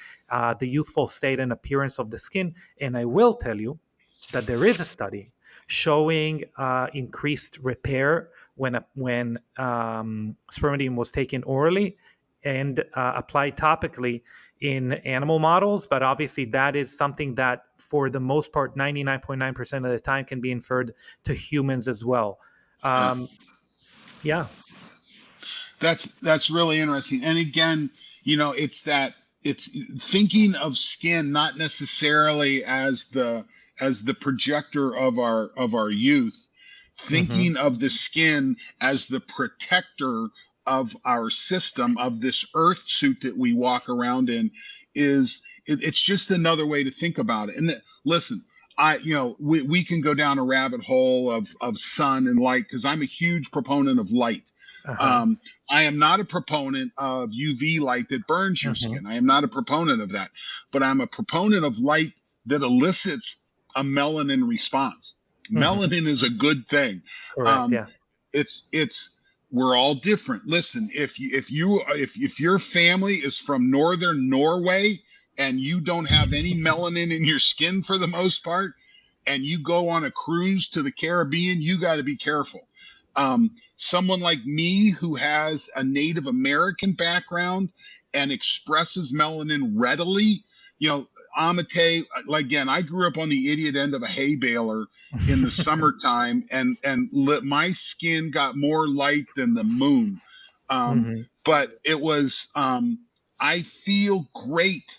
the youthful state and appearance of the skin. And I will tell you that there is a study showing increased repair when spermidine was taken orally and applied topically in animal models. But obviously, that is something that, for the most part, 99.9% of the time, can be inferred to humans as well. Yeah. Yeah. That's really interesting. And again, it's thinking of skin not necessarily as the projector of our youth, Mm-hmm. thinking of the skin as the protector of our system, of this earth suit that we walk around in, it's just another way to think about it. And listen, we can go down a rabbit hole of sun and light, because I'm a huge proponent of light. Uh-huh. um, I am not a proponent of UV light that burns your Mm-hmm. skin. I am not a proponent of that, but I'm a proponent of light that elicits a melanin response. Mm-hmm. Melanin is a good thing. Correct. Um, Yeah. it's we're all different. Listen, if your family is from northern Norway and you don't have any melanin in your skin for the most part, and you go on a cruise to the Caribbean, you got to be careful. Someone like me who has a Native American background and expresses melanin readily, you know, Amitay, like, again, I grew up on the idiot end of a hay baler in the summertime, and my skin got more light than the moon. Mm-hmm. But it was, I feel great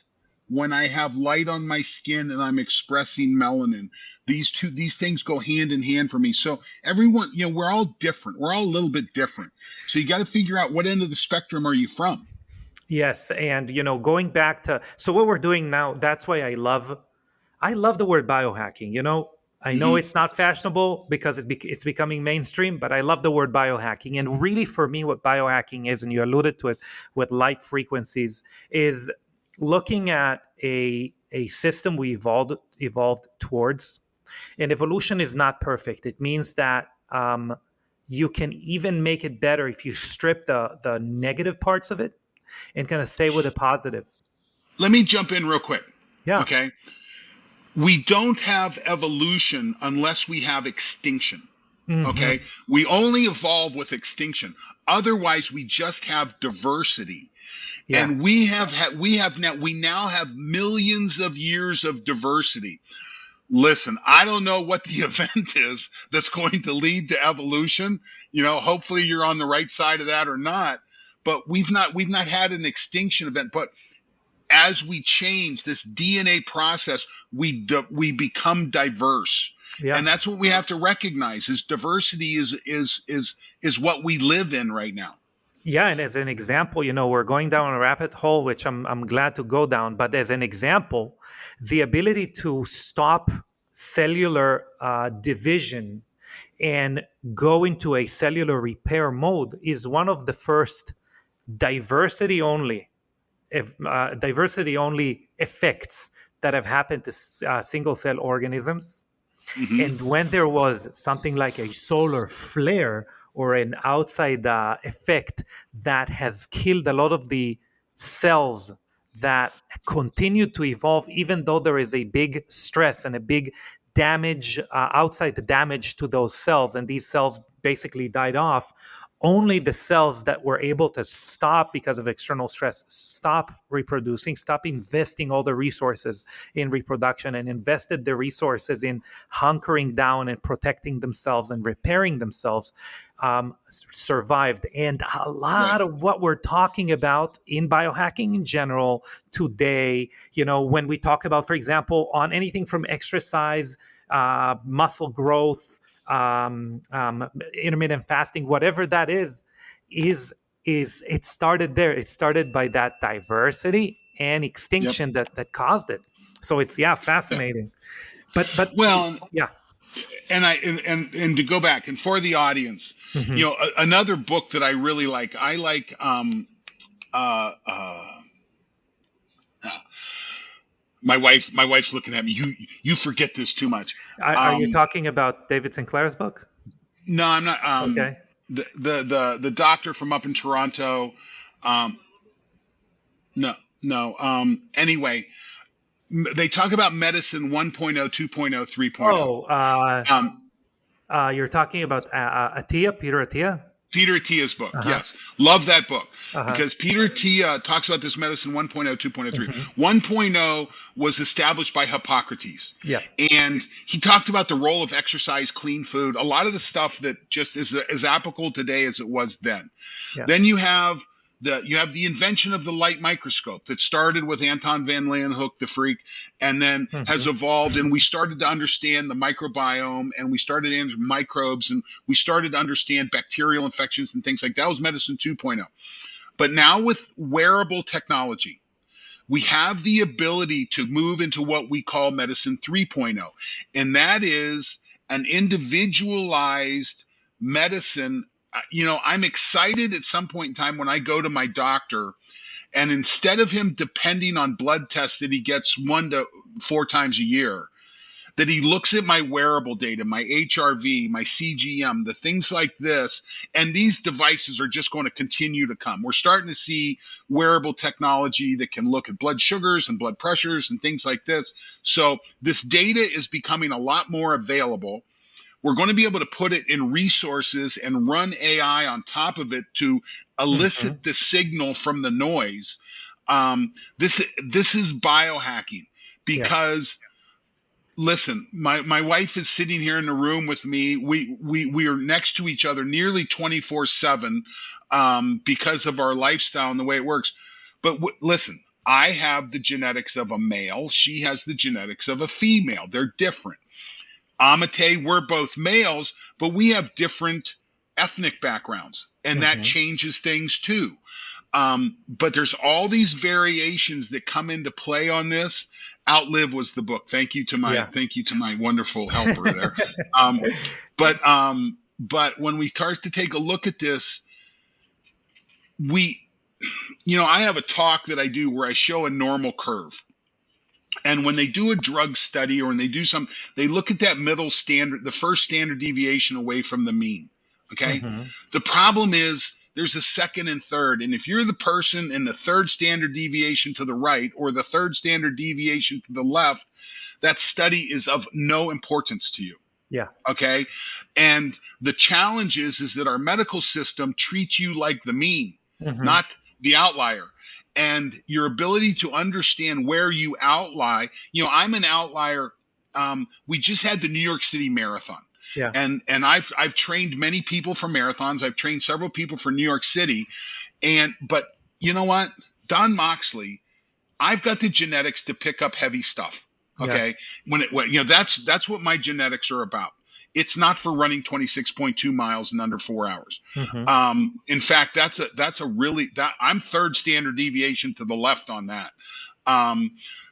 when I have light on my skin and I'm expressing melanin. These things go hand in hand for me. So everyone, we're all different. We're all a little bit different. So you got to figure out what end of the spectrum are you from. Yes, and going back to, so what we're doing now, that's why I love the word biohacking. I know Hmm. it's not fashionable because it's becoming mainstream, but I love the word biohacking. And really, for me, what biohacking is, and you alluded to it with light frequencies, is looking at a system we evolved towards. And evolution is not perfect. It means that you can even make it better if you strip the negative parts of it and kind of stay with the positive. Let me jump in real quick. Yeah. Okay. We don't have evolution unless we have extinction. Hmm. Okay. We only evolve with extinction. Otherwise, we just have diversity. Yeah. And we now have millions of years of diversity. Listen, I don't know what the event is that's going to lead to evolution. Hopefully you're on the right side of that or not. But we've not had an extinction event. But as we change this DNA process, we become diverse, Yeah. and that's what we have to recognize. Is diversity is what we live in right now. Yeah, and as an example, we're going down a rabbit hole, which I'm glad to go down. But as an example, the ability to stop cellular division and go into a cellular repair mode is one of the first diversity only diversity only effects that have happened to single cell organisms. Hmm. And when there was something like a solar flare or an outside effect that has killed a lot of the cells that continue to evolve, even though there is a big stress and a big damage, outside the damage to those cells, and these cells basically died off, only the cells that were able to stop because of external stress, stop reproducing, stop investing all the resources in reproduction, and invested the resources in hunkering down and protecting themselves and repairing themselves, survived. And a Right. lot of what we're talking about in biohacking in general today, when we talk about, for example, on anything from exercise, muscle growth, intermittent fasting, whatever that is it started there. It started by that diversity and Yep. extinction that caused it. So it's Yeah. fascinating. But Well, yeah. and to go back and for the audience, Hmm. another book that I really like. I like uh, uh, my wife's looking at me. You forget this too much. Are you Um, talking about David Sinclair's book? no, I'm not. Okay. The doctor from up in Toronto. Um, no, no. Anyway, they talk about medicine 1.0, 2.0, 3.0. Oh, Um, you're talking about Peter Attia. Peter Attia's book. Uh-huh. Yes. Love that book Uh-huh. because Peter Attia talks about this medicine 1.0, 2.0, 3. Hmm. 1.0 was established by Hippocrates. Yes. And he talked about the role of exercise, clean food, a lot of the stuff that just is as applicable today as it was then. Yeah. Then you have the invention of the light microscope that started with Anton van Leeuwenhoek, the freak, and then has Hmm. evolved. And we started to understand the microbiome, and we started to understand microbes, and we started to understand bacterial infections and things like that. That was medicine 2.0. But now with wearable technology, we have the ability to move into what we call medicine 3.0, and that is an individualized medicine. I'm excited at some point in time when I go to my doctor, and instead of him depending on blood tests that he gets 1 to 4 times a year, that he looks at my wearable data, my HRV, my CGM, the things like this, and these devices are just going to continue to come. We're starting to see wearable technology that can look at blood sugars and blood pressures and things like this. So this data is becoming a lot more available. We're going to be able to put it in resources and run AI on top of it to Hmm. elicit the signal from the noise. This is biohacking Yeah. because listen, my wife is sitting here in the room with me. We are next to each other nearly 24/7 because of our lifestyle and the way it works. But listen, I have the genetics of a male. She has the genetics of a female. They're different. Amitay, we're both males, but we have different ethnic backgrounds, and that Hmm. changes things too. But there's all these variations that come into play on this. Outlive was the book. Yeah. Thank you to my wonderful helper there. Um, but when we start to take a look at this, we I have a talk that I do where I show a normal curve. And when they do a drug study or when they do they look at that middle standard, the first standard deviation away from the mean. Okay. Hmm. The problem is there's a second and third. And if you're the person in the third standard deviation to the right or the third standard deviation to the left, that study is of no importance to you. Yeah. Okay. And the challenge is that our medical system treats you like the mean, Hmm. not the outlier. And your ability to understand where you outlie, I'm an outlier. We just had the New York City Marathon. Yeah. And I've trained many people for marathons. I've trained several people for New York City. But you know what? Don Moxley, I've got the genetics to pick up heavy stuff. Yeah. Okay. That's what my genetics are about. It's not for running 26.2 miles in under 4 hours. Hmm. In fact, I'm third standard deviation to the left on that.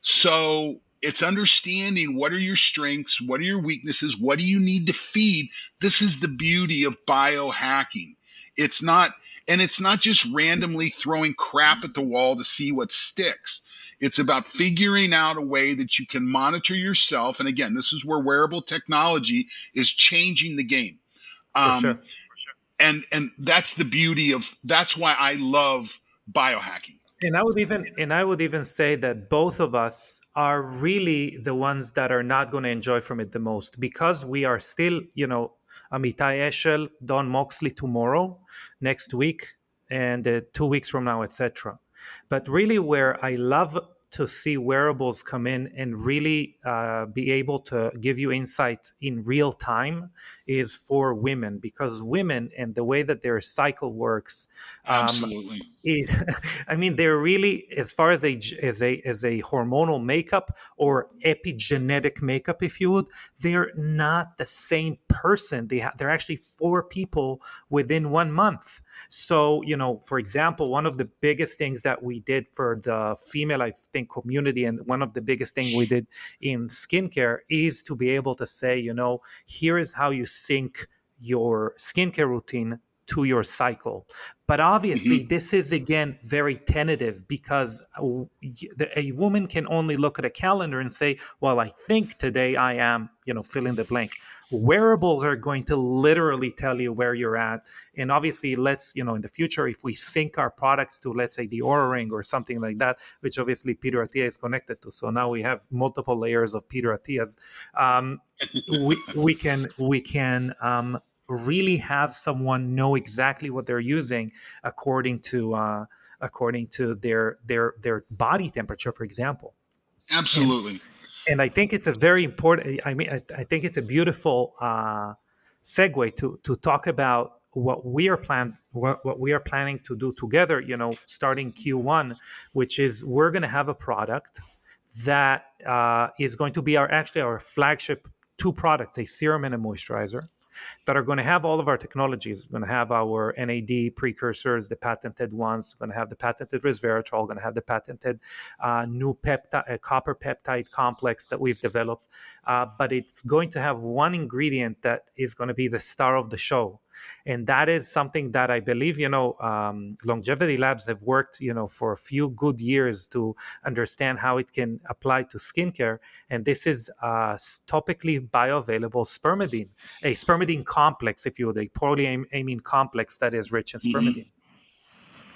So It's understanding what are your strengths, what are your weaknesses, what do you need to feed. This is the beauty of biohacking. It's not, and it's not just randomly throwing crap at the wall to see what sticks. It's about figuring out a way that you can monitor yourself. And again, this is where wearable technology is changing the game. For Um, sure. and that's the beauty of, that's why I love biohacking. And I would even say that both of us are really the ones that are not going to enjoy from it the most, because we are still, Amitai Eshel, Don Moxley tomorrow, next week, and 2 weeks from now, etc. But really, where I love to see wearables come in and really be able to give you insight in real time is for women, because women and the way that their cycle works, Absolutely. is I mean, they're really, as far as a hormonal makeup or epigenetic makeup, if you would, they're not the same person. They're actually four people within 1 month. So, for example, one of the biggest things that we did for the female, I think, community, and one of the biggest thing we did in skincare, is to be able to say, here is how you sync your skincare routine to your cycle. But obviously, Hmm. this is again very tentative, because a woman can only look at a calendar and say, well, I think today I am, fill in the blank. Wearables are going to literally tell you where you're at. And obviously, let's, in the future, if we sync our products to, let's say, the Aura Ring or something like that, which obviously Peter Attia is connected to. So now we have multiple layers of Peter Attias. Um, we can really have someone know exactly what they're using according to their body temperature, for example. and Absolutely. and I think it's a very important. I mean, I think it's a beautiful segue to talk about what we are planning to do together. Starting Q1, which is we're going to have a product that is going to be our flagship two products: a serum and a moisturizer, that are going to have all of our technologies. We're going to have our NAD precursors, the patented ones. We're going to have the patented resveratrol. Going to have the patented new copper peptide complex that we've developed. But it's going to have one ingredient that is going to be the star of the show. And that is something that I believe, Longevity Labs have worked, for a few good years to understand how it can apply to skincare. And this is topically bioavailable spermidine, a spermidine complex, if you would, a polyamine complex that is rich in Hmm. spermidine.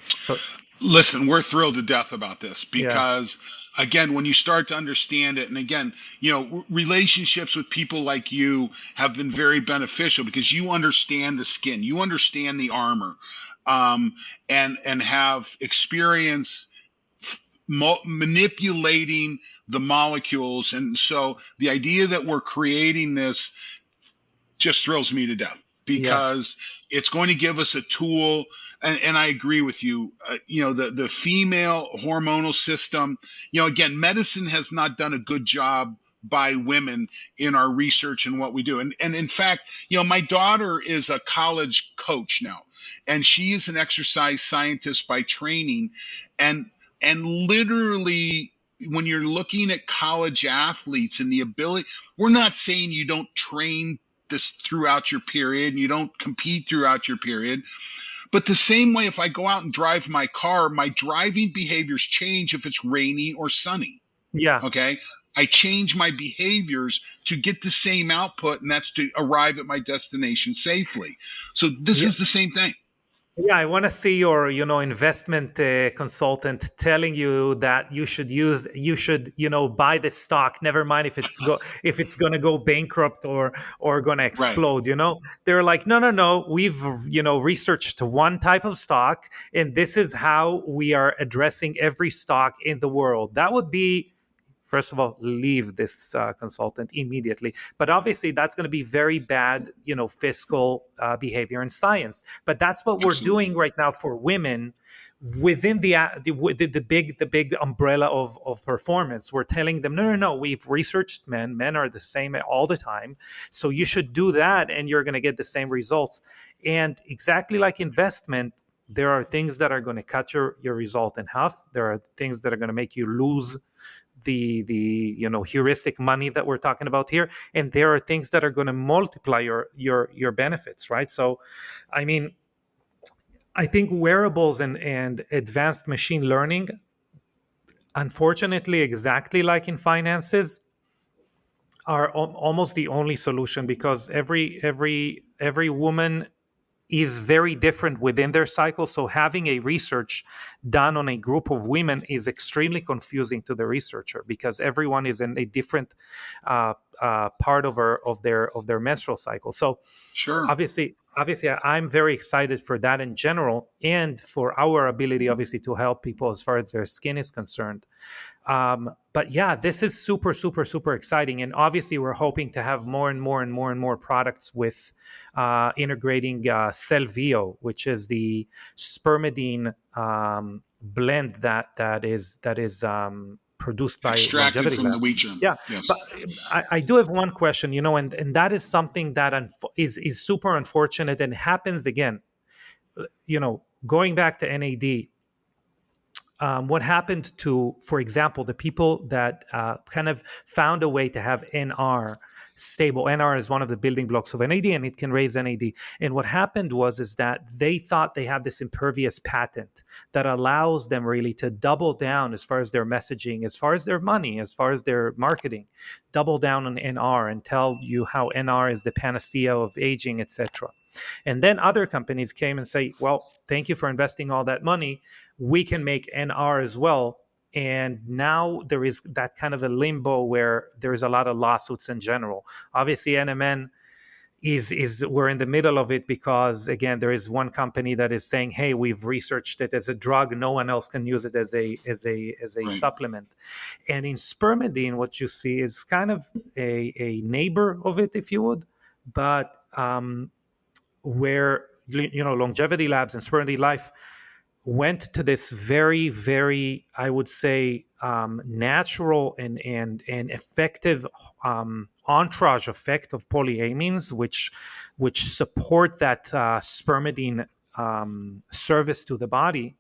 So, Listen, we're thrilled to death about this yeah, because, again, when you start to understand it, and again, relationships with people like you have been very beneficial because you understand the skin, you understand the armor, um, and have experience manipulating the molecules. And so the idea that we're creating this just thrills me to death yeah, because it's going to give us a tool. And I agree with you. The female hormonal system, again, medicine has not done a good job by women in our research and what we do. And in fact, my daughter is a college coach now, and she is an exercise scientist by training. And, and literally, when you're looking at college athletes and the ability, we're not saying you don't train this throughout your period and you don't compete throughout your period. But the same way, if I go out and drive my car, my driving behaviors change if it's rainy or sunny. yeah. Okay. I change my behaviors to get the same output, and that's to arrive at my destination safely. So this Yeah, is the same thing. Yeah, I want to see your, investment consultant telling you that you should, buy this stock. Never mind if it's gonna go bankrupt or gonna Right. explode. They're like, no, no, no. We've, researched one type of stock, and this is how we are addressing every stock in the world. That would be, first of all, leave this consultant immediately. But obviously, that's going to be very bad, fiscal behavior in science. But that's what we're Absolutely. doing right now for women within the big umbrella of performance. We're telling them, no, no, no. We've researched men. Men are the same all the time. So you should do that, and you're going to get the same results. And exactly like investment, there are things that are going to cut your result in half. There are things that are going to make you lose the heuristic money that we're talking about here, and there are things that are going to multiply your benefits, right? So I mean, I think wearables and advanced machine learning, unfortunately, exactly like in finances, are almost the only solution, because every woman is very different within their cycle. So having a research done on a group of women is extremely confusing to the researcher, because everyone is in a different part of their menstrual cycle. So Sure. obviously I'm very excited for that in general, and for our ability obviously to help people as far as their skin is concerned. But yeah, this is super, super, super exciting. And obviously, we're hoping to have more and more and more and more products with integrating Celvio, which is the spermidine blend that is produced by Extracted Longevity from the Labs. wheat germ. Yeah, Yes. but I do have one question, and that is something that is super unfortunate and happens again. Going back to NAD, what happened to, for example, the people that kind of found a way to have NR stable. NR is one of the building blocks of NAD, and it can raise NAD. And what happened is that they thought they have this impervious patent that allows them really to double down as far as their messaging, as far as their money, as far as their marketing, double down on NR and tell you how NR is the panacea of aging, etc. And then other companies came and say, well, thank you for investing all that money. We can make NR as well. And now there is that kind of a limbo where there is a lot of lawsuits in general. Obviously, NMN is we're in the middle of it, because again, there is one company that is saying, hey, we've researched it as a drug, no one else can use it as a Right. supplement. And in spermidine, what you see is kind of a neighbor of it, if you would, but where Longevity Labs and SpermidineLife went to this very, very, I would say, natural and effective entourage effect of polyamines, which support that spermidine service to the body.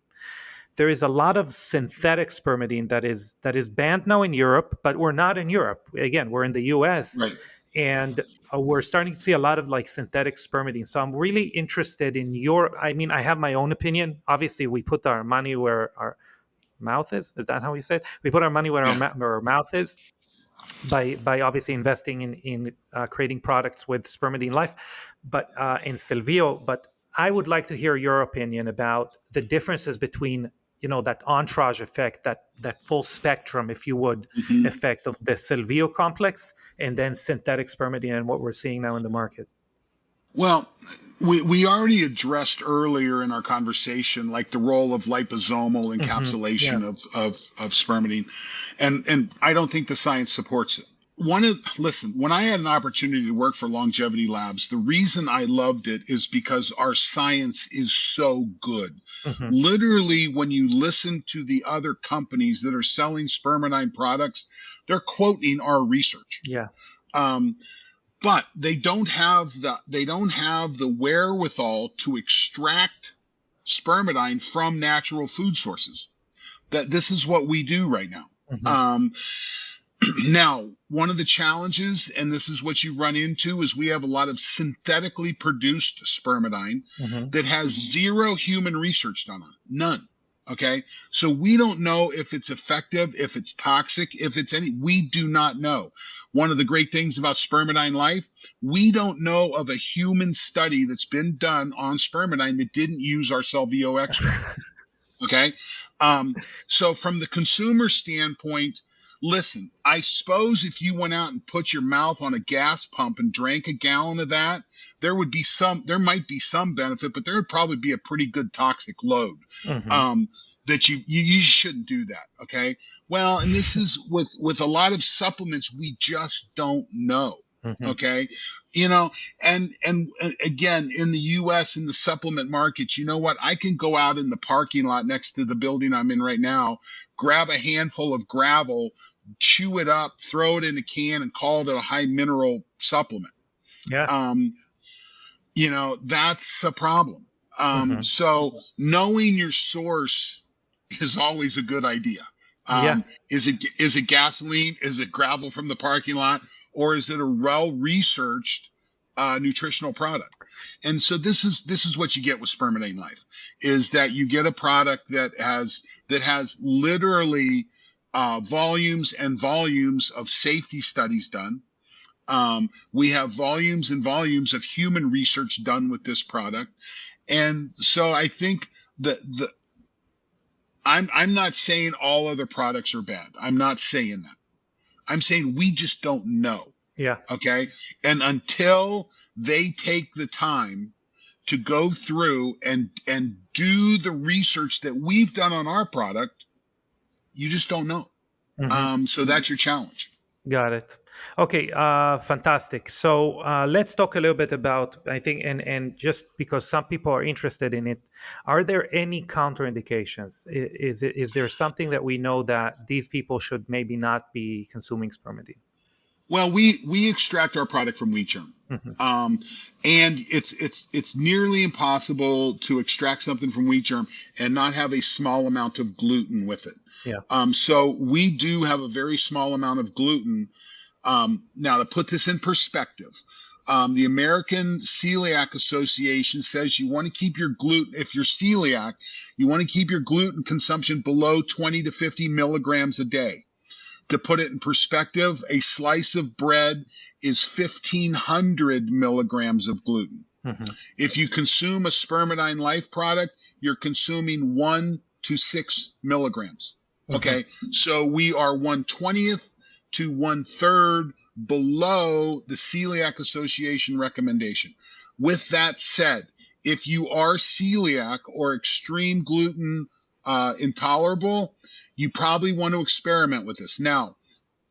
There is a lot of synthetic spermidine that is banned now in Europe, but we're not in Europe. Again, we're in the US, Right. and we're starting to see a lot of like synthetic spermidine. So I'm really interested in I have my own opinion. Obviously, we put our money where our mouth is. Is that how you say it? We put our money where Yeah. our mouth is, by obviously investing in creating products with SpermidineLife, but in Silvio. But I would like to hear your opinion about the differences between that entourage effect, that full spectrum, if you would, Mhm. effect of the Silvio complex, and then synthetic spermidine and what we're seeing now in the market. Well, we already addressed earlier in our conversation, like the role of liposomal Yeah. encapsulation of spermidine, and I don't think the science supports it. Listen, when I had an opportunity to work for Longevity Labs, the reason I loved it is because our science is so good. Hmm. Literally, when you listen to the other companies that are selling spermidine products, they're quoting our research. Yeah. Um, but they don't have the wherewithal to extract spermidine from natural food sources. That this is what we do right now. Hmm. Now, one of the challenges, and this is what you run into, is we have a lot of synthetically produced spermidine Hmm. that has zero human research done on it. None. Okay. So we don't know if it's effective, if it's toxic, if it's we do not know. One of the great things about SpermidineLife, we don't know of a human study that's been done on spermidine that didn't use our Celvio extract. Okay. So from the consumer standpoint, listen, I suppose if you went out and put your mouth on a gas pump and drank a gallon of that, there might be some benefit, but there would probably be a pretty good toxic load. Hmm. That you shouldn't do that. Okay. Well, and this is with a lot of supplements, we just don't know. Hmm. Okay. And again, in the US, in the supplement market, you know what? I can go out in the parking lot next to the building I'm in right now, grab a handful of gravel, chew it up, throw it in a can, and call it a high mineral supplement. Yeah. That's a problem. Hmm. So knowing your source is always a good idea. Yeah. Is it gasoline? Is it gravel from the parking lot? Or is it a well-researched nutritional product? And so this is what you get with SpermidineLife, is that you get a product that has literally volumes and volumes of safety studies done. We have volumes and volumes of human research done with this product. And so I think that I'm not saying all other products are bad. I'm not saying that. I'm saying we just don't know. Yeah. Okay. And until they take the time to go through and do the research that we've done on our product, you just don't know. So that's your challenge. Got it. Okay, fantastic. So let's talk a little bit about, I think, and just because some people are interested in it, are there any contraindications? Is there something that we know that these people should maybe not be consuming spermidine? Well, we extract our product from wheat germ, and it's nearly impossible to extract something from wheat germ and not have a small amount of gluten with it. Yeah. So we do have a very small amount of gluten. Now, to put this in perspective, the American Celiac Association says you want to keep your gluten, if you're celiac, you want to keep your gluten consumption below 20 to 50 milligrams a day. To put it in perspective, a slice of bread is 1,500 milligrams of gluten. If you consume a SpermidineLife product, you're consuming 1 to 6 milligrams. Okay, so we are 1/20th to 1/3 below the Celiac Association recommendation. With that said, if you are celiac or extreme gluten intolerable, you probably want to experiment with this. Now,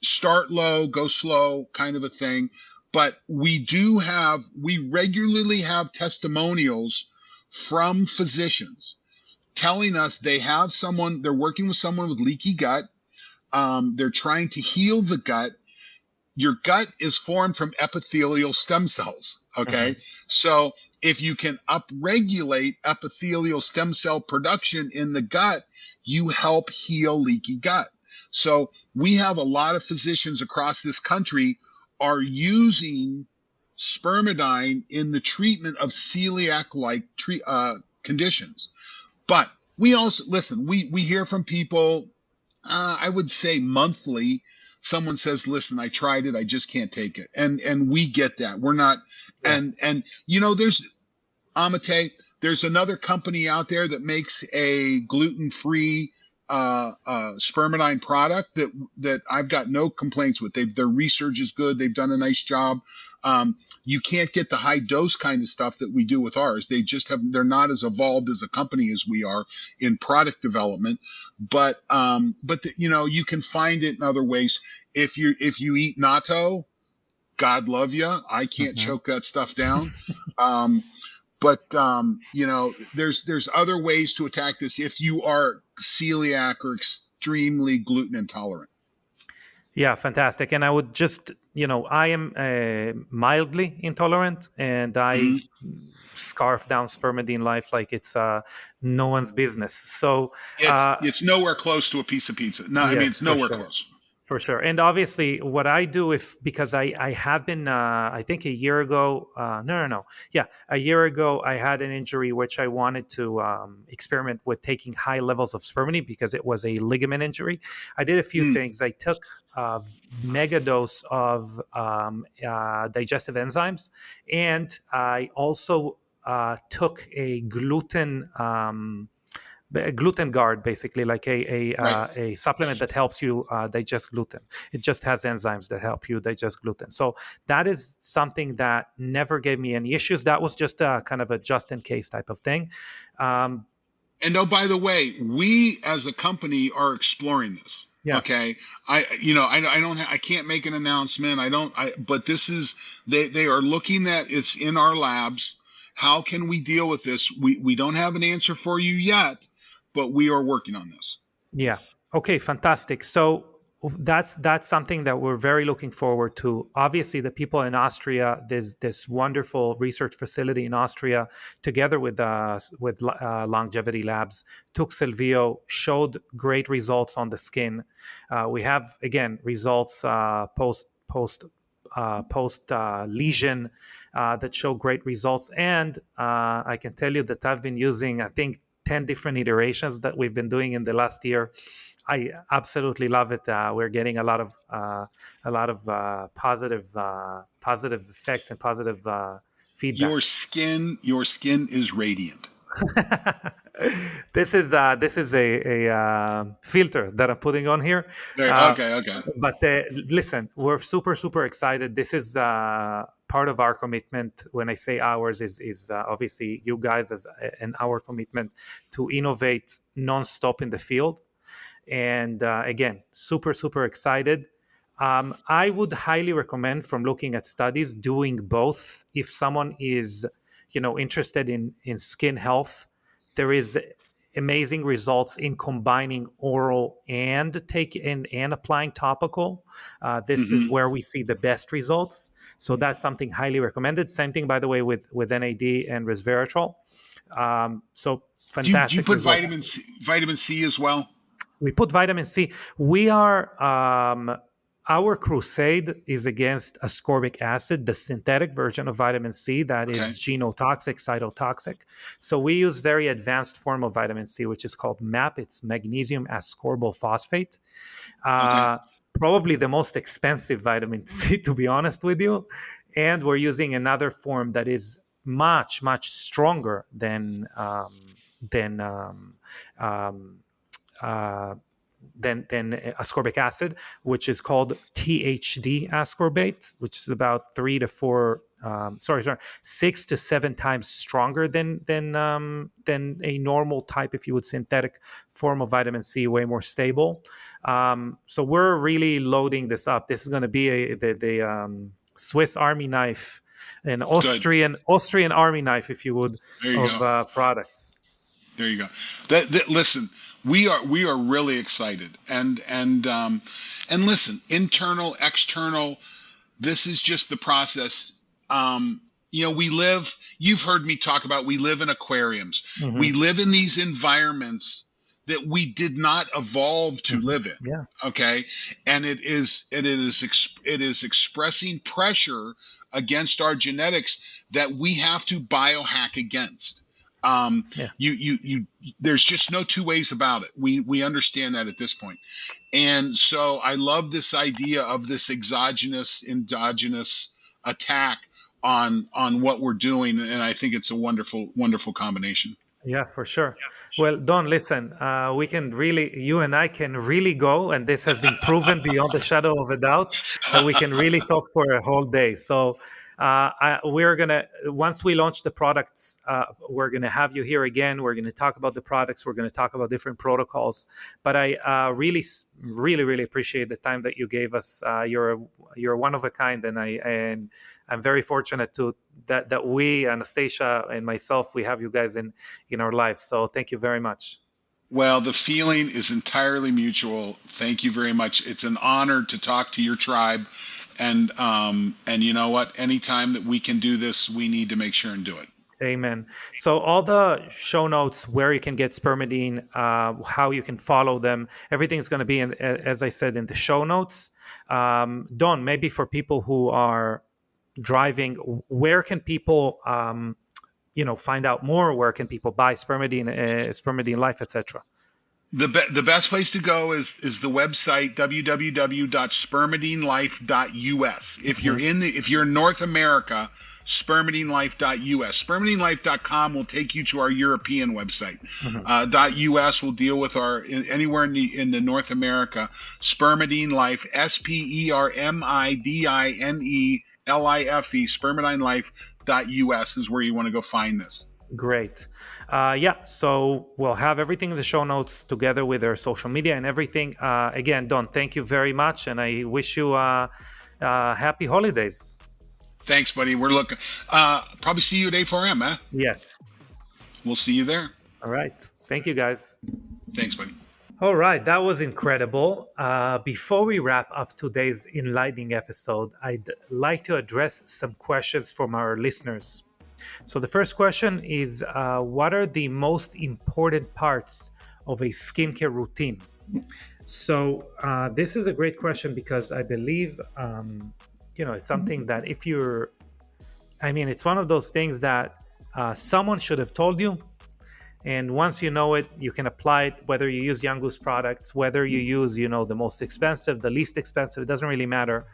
start low, go slow, kind of a thing. But we regularly have testimonials from physicians telling us they're working with someone with leaky gut. They're trying to heal the gut. Your gut is formed from epithelial stem cells. Okay. So if you can upregulate epithelial stem cell production in the gut, you help heal leaky gut. So we have a lot of physicians across this country are using spermidine in the treatment of celiac-like conditions. But we also, listen, we hear from people, I would say monthly, someone says, listen, I tried it, I just can't take it. And we get that. We're not, and there's Amitay, there's another company out there that makes a gluten-free spermidine product that I've got no complaints with. Their research is good. They've done a nice job. You can't get the high dose kind of stuff that we do with ours. They're not as evolved as a company as we are in product development, but you can find it in other ways. If you eat natto, God love you. I can't choke that stuff down. But there's other ways to attack this if you are celiac or extremely gluten intolerant. Yeah, fantastic. And I would just, I am mildly intolerant, and I scarf down SpermidineLife like it's no one's business. So it's nowhere close to a piece of pizza. No, yes, I mean, it's nowhere close. For sure. And obviously what I do, because I have been, I think a year ago, a year ago, I had an injury which I wanted to experiment with taking high levels of spermidine because it was a ligament injury. I did a few things. I took a mega dose of digestive enzymes, and I also took a gluten guard, basically, like a supplement that helps you digest gluten. It just has enzymes that help you digest gluten. So that is something that never gave me any issues. That was just a kind of a just in case type of thing. And oh, by the way, we as a company are exploring this. Yeah. Okay. I can't make an announcement. But this is, they are looking at, it's in our labs. How can we deal with this? We don't have an answer for you yet, but we are working on this. Yeah. Okay, fantastic. So that's something that we're very looking forward to. Obviously, the people in Austria, there's this wonderful research facility in Austria, together with Longevity Labs, took Silvio, showed great results on the skin. We have again results post lesion that show great results, and I can tell you that I've been using, I think, 10 different iterations that we've been doing in the last year. I absolutely love it. We're getting a lot of positive effects and positive feedback. Your skin is radiant. This is a filter that I'm putting on here. There, Uh, okay. but listen, we're super excited. This is part of our commitment. When I say ours, is obviously you guys and our commitment to innovate nonstop in the field. And again, super excited. I would highly recommend, from looking at studies, doing both. If someone is interested in skin health, there is amazing results in combining oral and applying topical. This is where we see the best results. So that's something highly recommended. Same thing, by the way, with NAD and resveratrol. So Do you fantastic put results. vitamin C as well? We put vitamin C. We are our crusade is against ascorbic acid, the synthetic version of vitamin C that is genotoxic, cytotoxic. So we use very advanced form of vitamin C, which is called MAP. It's magnesium ascorbyl phosphate. Probably the most expensive vitamin C, to be honest with you. And we're using another form that is much stronger than ascorbic acid, which is called THD ascorbate, which is about 6 to 7 times stronger than a normal type, if you would, synthetic form of vitamin C, way more stable. So we're really loading this up. This is going to be the Swiss Army knife, an Austrian Army knife, if you would, of products. There you go. Listen, we are really excited, and listen, internal, external. This is just the process. We live. You've heard me talk about. We live in aquariums. Mm-hmm. We live in these environments that we did not evolve to live in. Yeah. Okay, and it is expressing pressure against our genetics that we have to biohack against. There's just no two ways about it. We understand that at this point. And so I love this idea of this exogenous, endogenous attack on what we're doing. And I think it's a wonderful combination. Yeah, for sure. Well, Don, listen, you and I can really go, and this has been proven beyond the shadow of a doubt, that we can really talk for a whole day. So we're gonna, once we launch the products, we're gonna have you here again. We're gonna talk about the products. We're gonna talk about different protocols. But I really appreciate the time that you gave us. You're one of a kind, and I'm very fortunate that we, Anastasia and myself, we have you guys in our life. So thank you very much. Well, the feeling is entirely mutual. Thank you very much. It's an honor to talk to your tribe. And you know what? Anytime that we can do this, we need to make sure and do it. Amen. So all the show notes, where you can get Spermidine, how you can follow them, everything's going to be, as I said, in the show notes. Don, maybe for people who are driving, where can people find out more? Where can people buy Spermidine, SpermidineLife, etc.? The best place to go is the website www.SpermidineLife.us. If you're in North America, SpermidineLife.us. SpermidineLife.com will take you to our European website. .us will deal with anywhere in the North America. SpermidineLife, SpermidineLife, SpermidineLife.us is where you want to go find this. Great. So we'll have everything in the show notes together with their social media and everything. Again, Don, thank you very much, and I wish you happy holidays. Thanks, buddy. We're looking. Probably see you at A4M, huh? Yes. We'll see you there. All right. Thank you, guys. Thanks, buddy. All right, that was incredible. Before we wrap up today's enlightening episode, I'd like to address some questions from our listeners. So, the first question is what are the most important parts of a skincare routine? So, this is a great question because I believe, it's something that if you're, I mean, it's one of those things that someone should have told you, and once you know it, you can apply it, whether you use Young Goose products, whether you use, the most expensive, the least expensive, it doesn't really matter.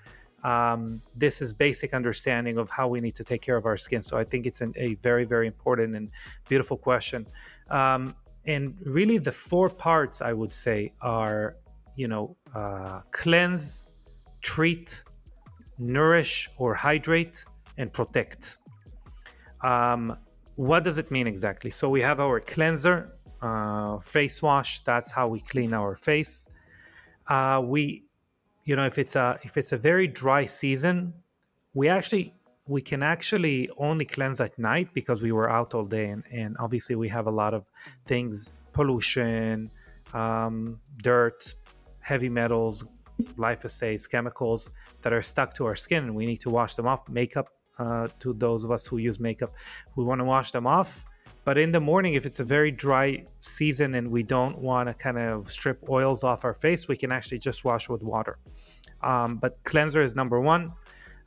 This is basic understanding of how we need to take care of our skin. So I think it's a very, very important and beautiful question. And really the four parts I would say are, cleanse, treat, nourish or hydrate, and protect. Um, what does it mean exactly? So we have our cleanser, face wash. That's how we clean our face. We, if it's a very dry season, we actually we can actually only cleanse at night because we were out all day, and obviously we have a lot of things, pollution, dirt, heavy metals, glyphosates, chemicals that are stuck to our skin, and we need to wash them off. Makeup, to those of us who use makeup, we want to wash them off. But in the morning, if it's a very dry season and we don't want to kind of strip oils off our face, we can actually just wash with water. But cleanser is number one.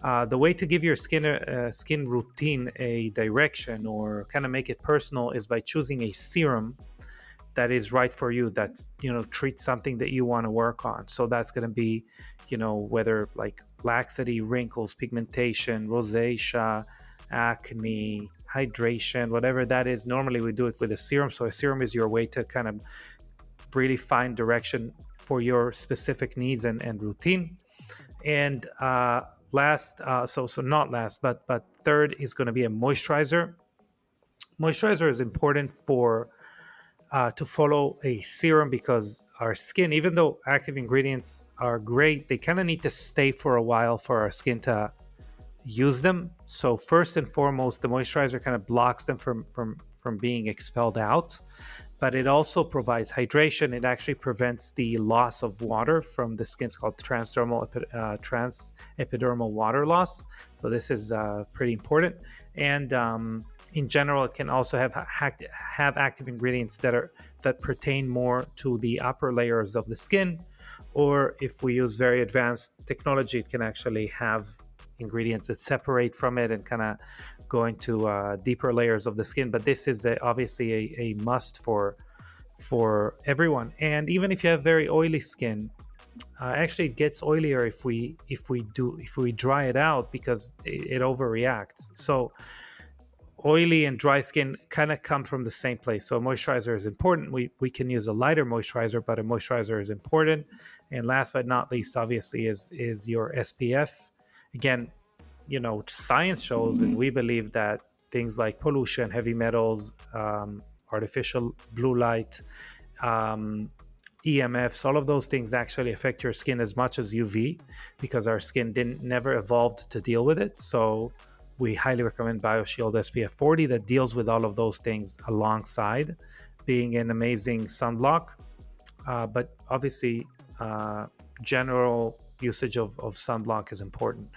The way to give your skin routine a direction or kind of make it personal is by choosing a serum that is right for you, that treats something that you want to work on. So that's going to be whether like laxity, wrinkles, pigmentation, rosacea, acne, hydration, whatever that is. Normally we do it with a serum. So a serum is your way to kind of really find direction for your specific needs and routine. And last, so not last, but third is going to be a moisturizer. Moisturizer is important for to follow a serum because our skin, even though active ingredients are great, they kind of need to stay for a while for our skin to use them. So first and foremost, the moisturizer kind of blocks them from being expelled out, but it also provides hydration. It actually prevents the loss of water from the skin. It's called transepidermal water loss. So this is pretty important. And in general, it can also have active ingredients that pertain more to the upper layers of the skin, or if we use very advanced technology, it can actually have ingredients that separate from it and kind of go into deeper layers of the skin. But this is obviously a must for everyone. And even if you have very oily skin, actually it gets oilier if we dry it out because it overreacts. So oily and dry skin kind of come from the same place. So a moisturizer is important. We can use a lighter moisturizer, but a moisturizer is important. And last but not least, obviously, is your SPF. Again, science shows, and we believe that things like pollution, heavy metals, artificial blue light, EMFs, all of those things actually affect your skin as much as UV because our skin never evolved to deal with it. So we highly recommend BioShield SPF 40 that deals with all of those things alongside being an amazing sunblock. But obviously, general usage of sunblock is important.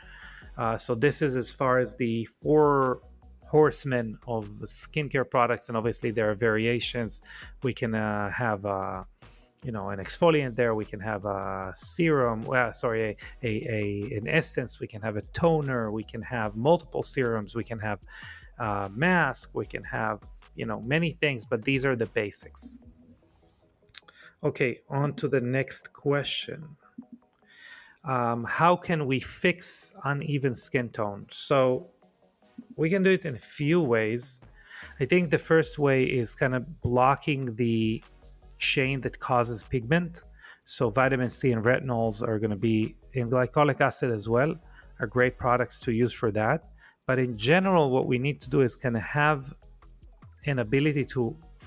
So this is as far as the four horsemen of skincare products, and obviously there are variations. We can have an exfoliant there. We can have a serum. An essence. We can have a toner. We can have multiple serums. We can have a mask. We can have many things, but these are the basics. Okay, on to the next question. How can we fix uneven skin tone? So we can do it in a few ways. I think the first way is kind of blocking the chain that causes pigment. So vitamin C and retinols are going to be, in glycolic acid as well, are great products to use for that. But in general, what we need to do is kind of have an ability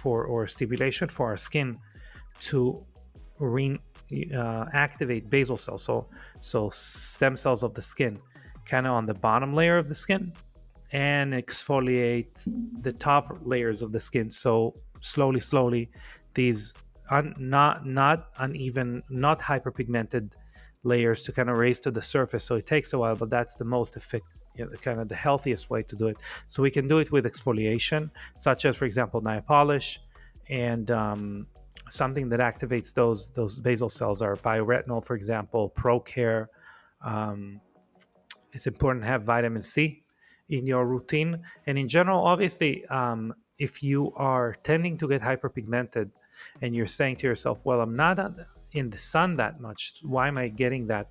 or stimulation for our skin to activate basal cells, so stem cells of the skin, kind of on the bottom layer of the skin, and exfoliate the top layers of the skin. So slowly, these not uneven, not hyperpigmented layers to kind of raise to the surface. So it takes a while, but that's the most effective, kind of the healthiest way to do it. So we can do it with exfoliation, such as, for example, nail polish, and something that activates those basal cells are bioretinol, for example, pro care. Um, it's important to have vitamin C in your routine. And in general, obviously, if you are tending to get hyperpigmented and you're saying to yourself, well, I'm not in the sun that much, why am I getting that?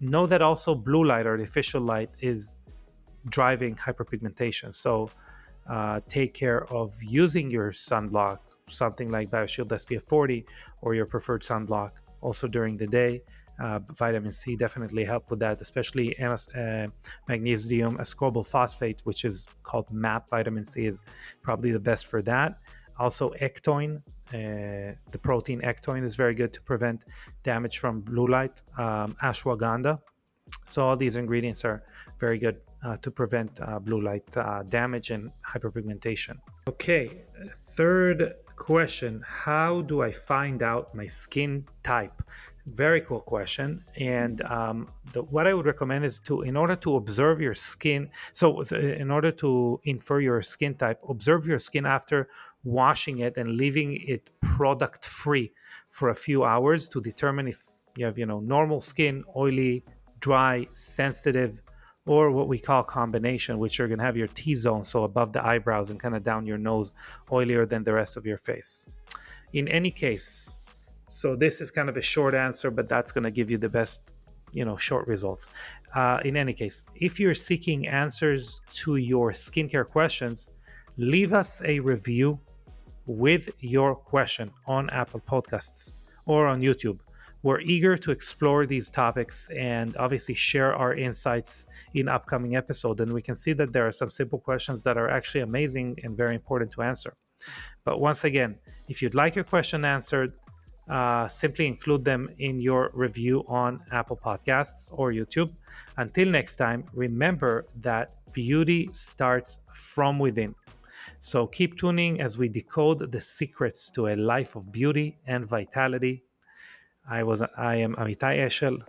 Know that also blue light, artificial light, is driving hyperpigmentation. So take care of using your sunblock, something like BioShield SPF 40 or your preferred sunblock also during the day. Vitamin C definitely help with that, especially magnesium ascorbyl phosphate, which is called MAP vitamin C, is probably the best for that. Also, ectoin, the protein ectoin, is very good to prevent damage from blue light. Ashwagandha. So all these ingredients are very good to prevent blue light damage and hyperpigmentation. Okay, third question: how do I find out my skin type? Very cool question. And what I would recommend is to, in order to observe your skin, so in order to infer your skin type, observe your skin after washing it and leaving it product free for a few hours to determine if you have, normal skin, oily, dry, sensitive, or what we call combination, which you're going to have your T-zone, so above the eyebrows and kind of down your nose, oilier than the rest of your face. In any case, so this is kind of a short answer, but that's going to give you the best, short results. In any case, if you're seeking answers to your skincare questions, leave us a review with your question on Apple Podcasts or on YouTube. We're eager to explore these topics and obviously share our insights in upcoming episodes. And we can see that there are some simple questions that are actually amazing and very important to answer. But once again, if you'd like your question answered, simply include them in your review on Apple Podcasts or YouTube. Until next time, remember that beauty starts from within. So keep tuning as we decode the secrets to a life of beauty and vitality. I am Amitay Eshel.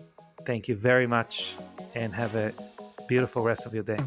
Thank you very much and have a beautiful rest of your day.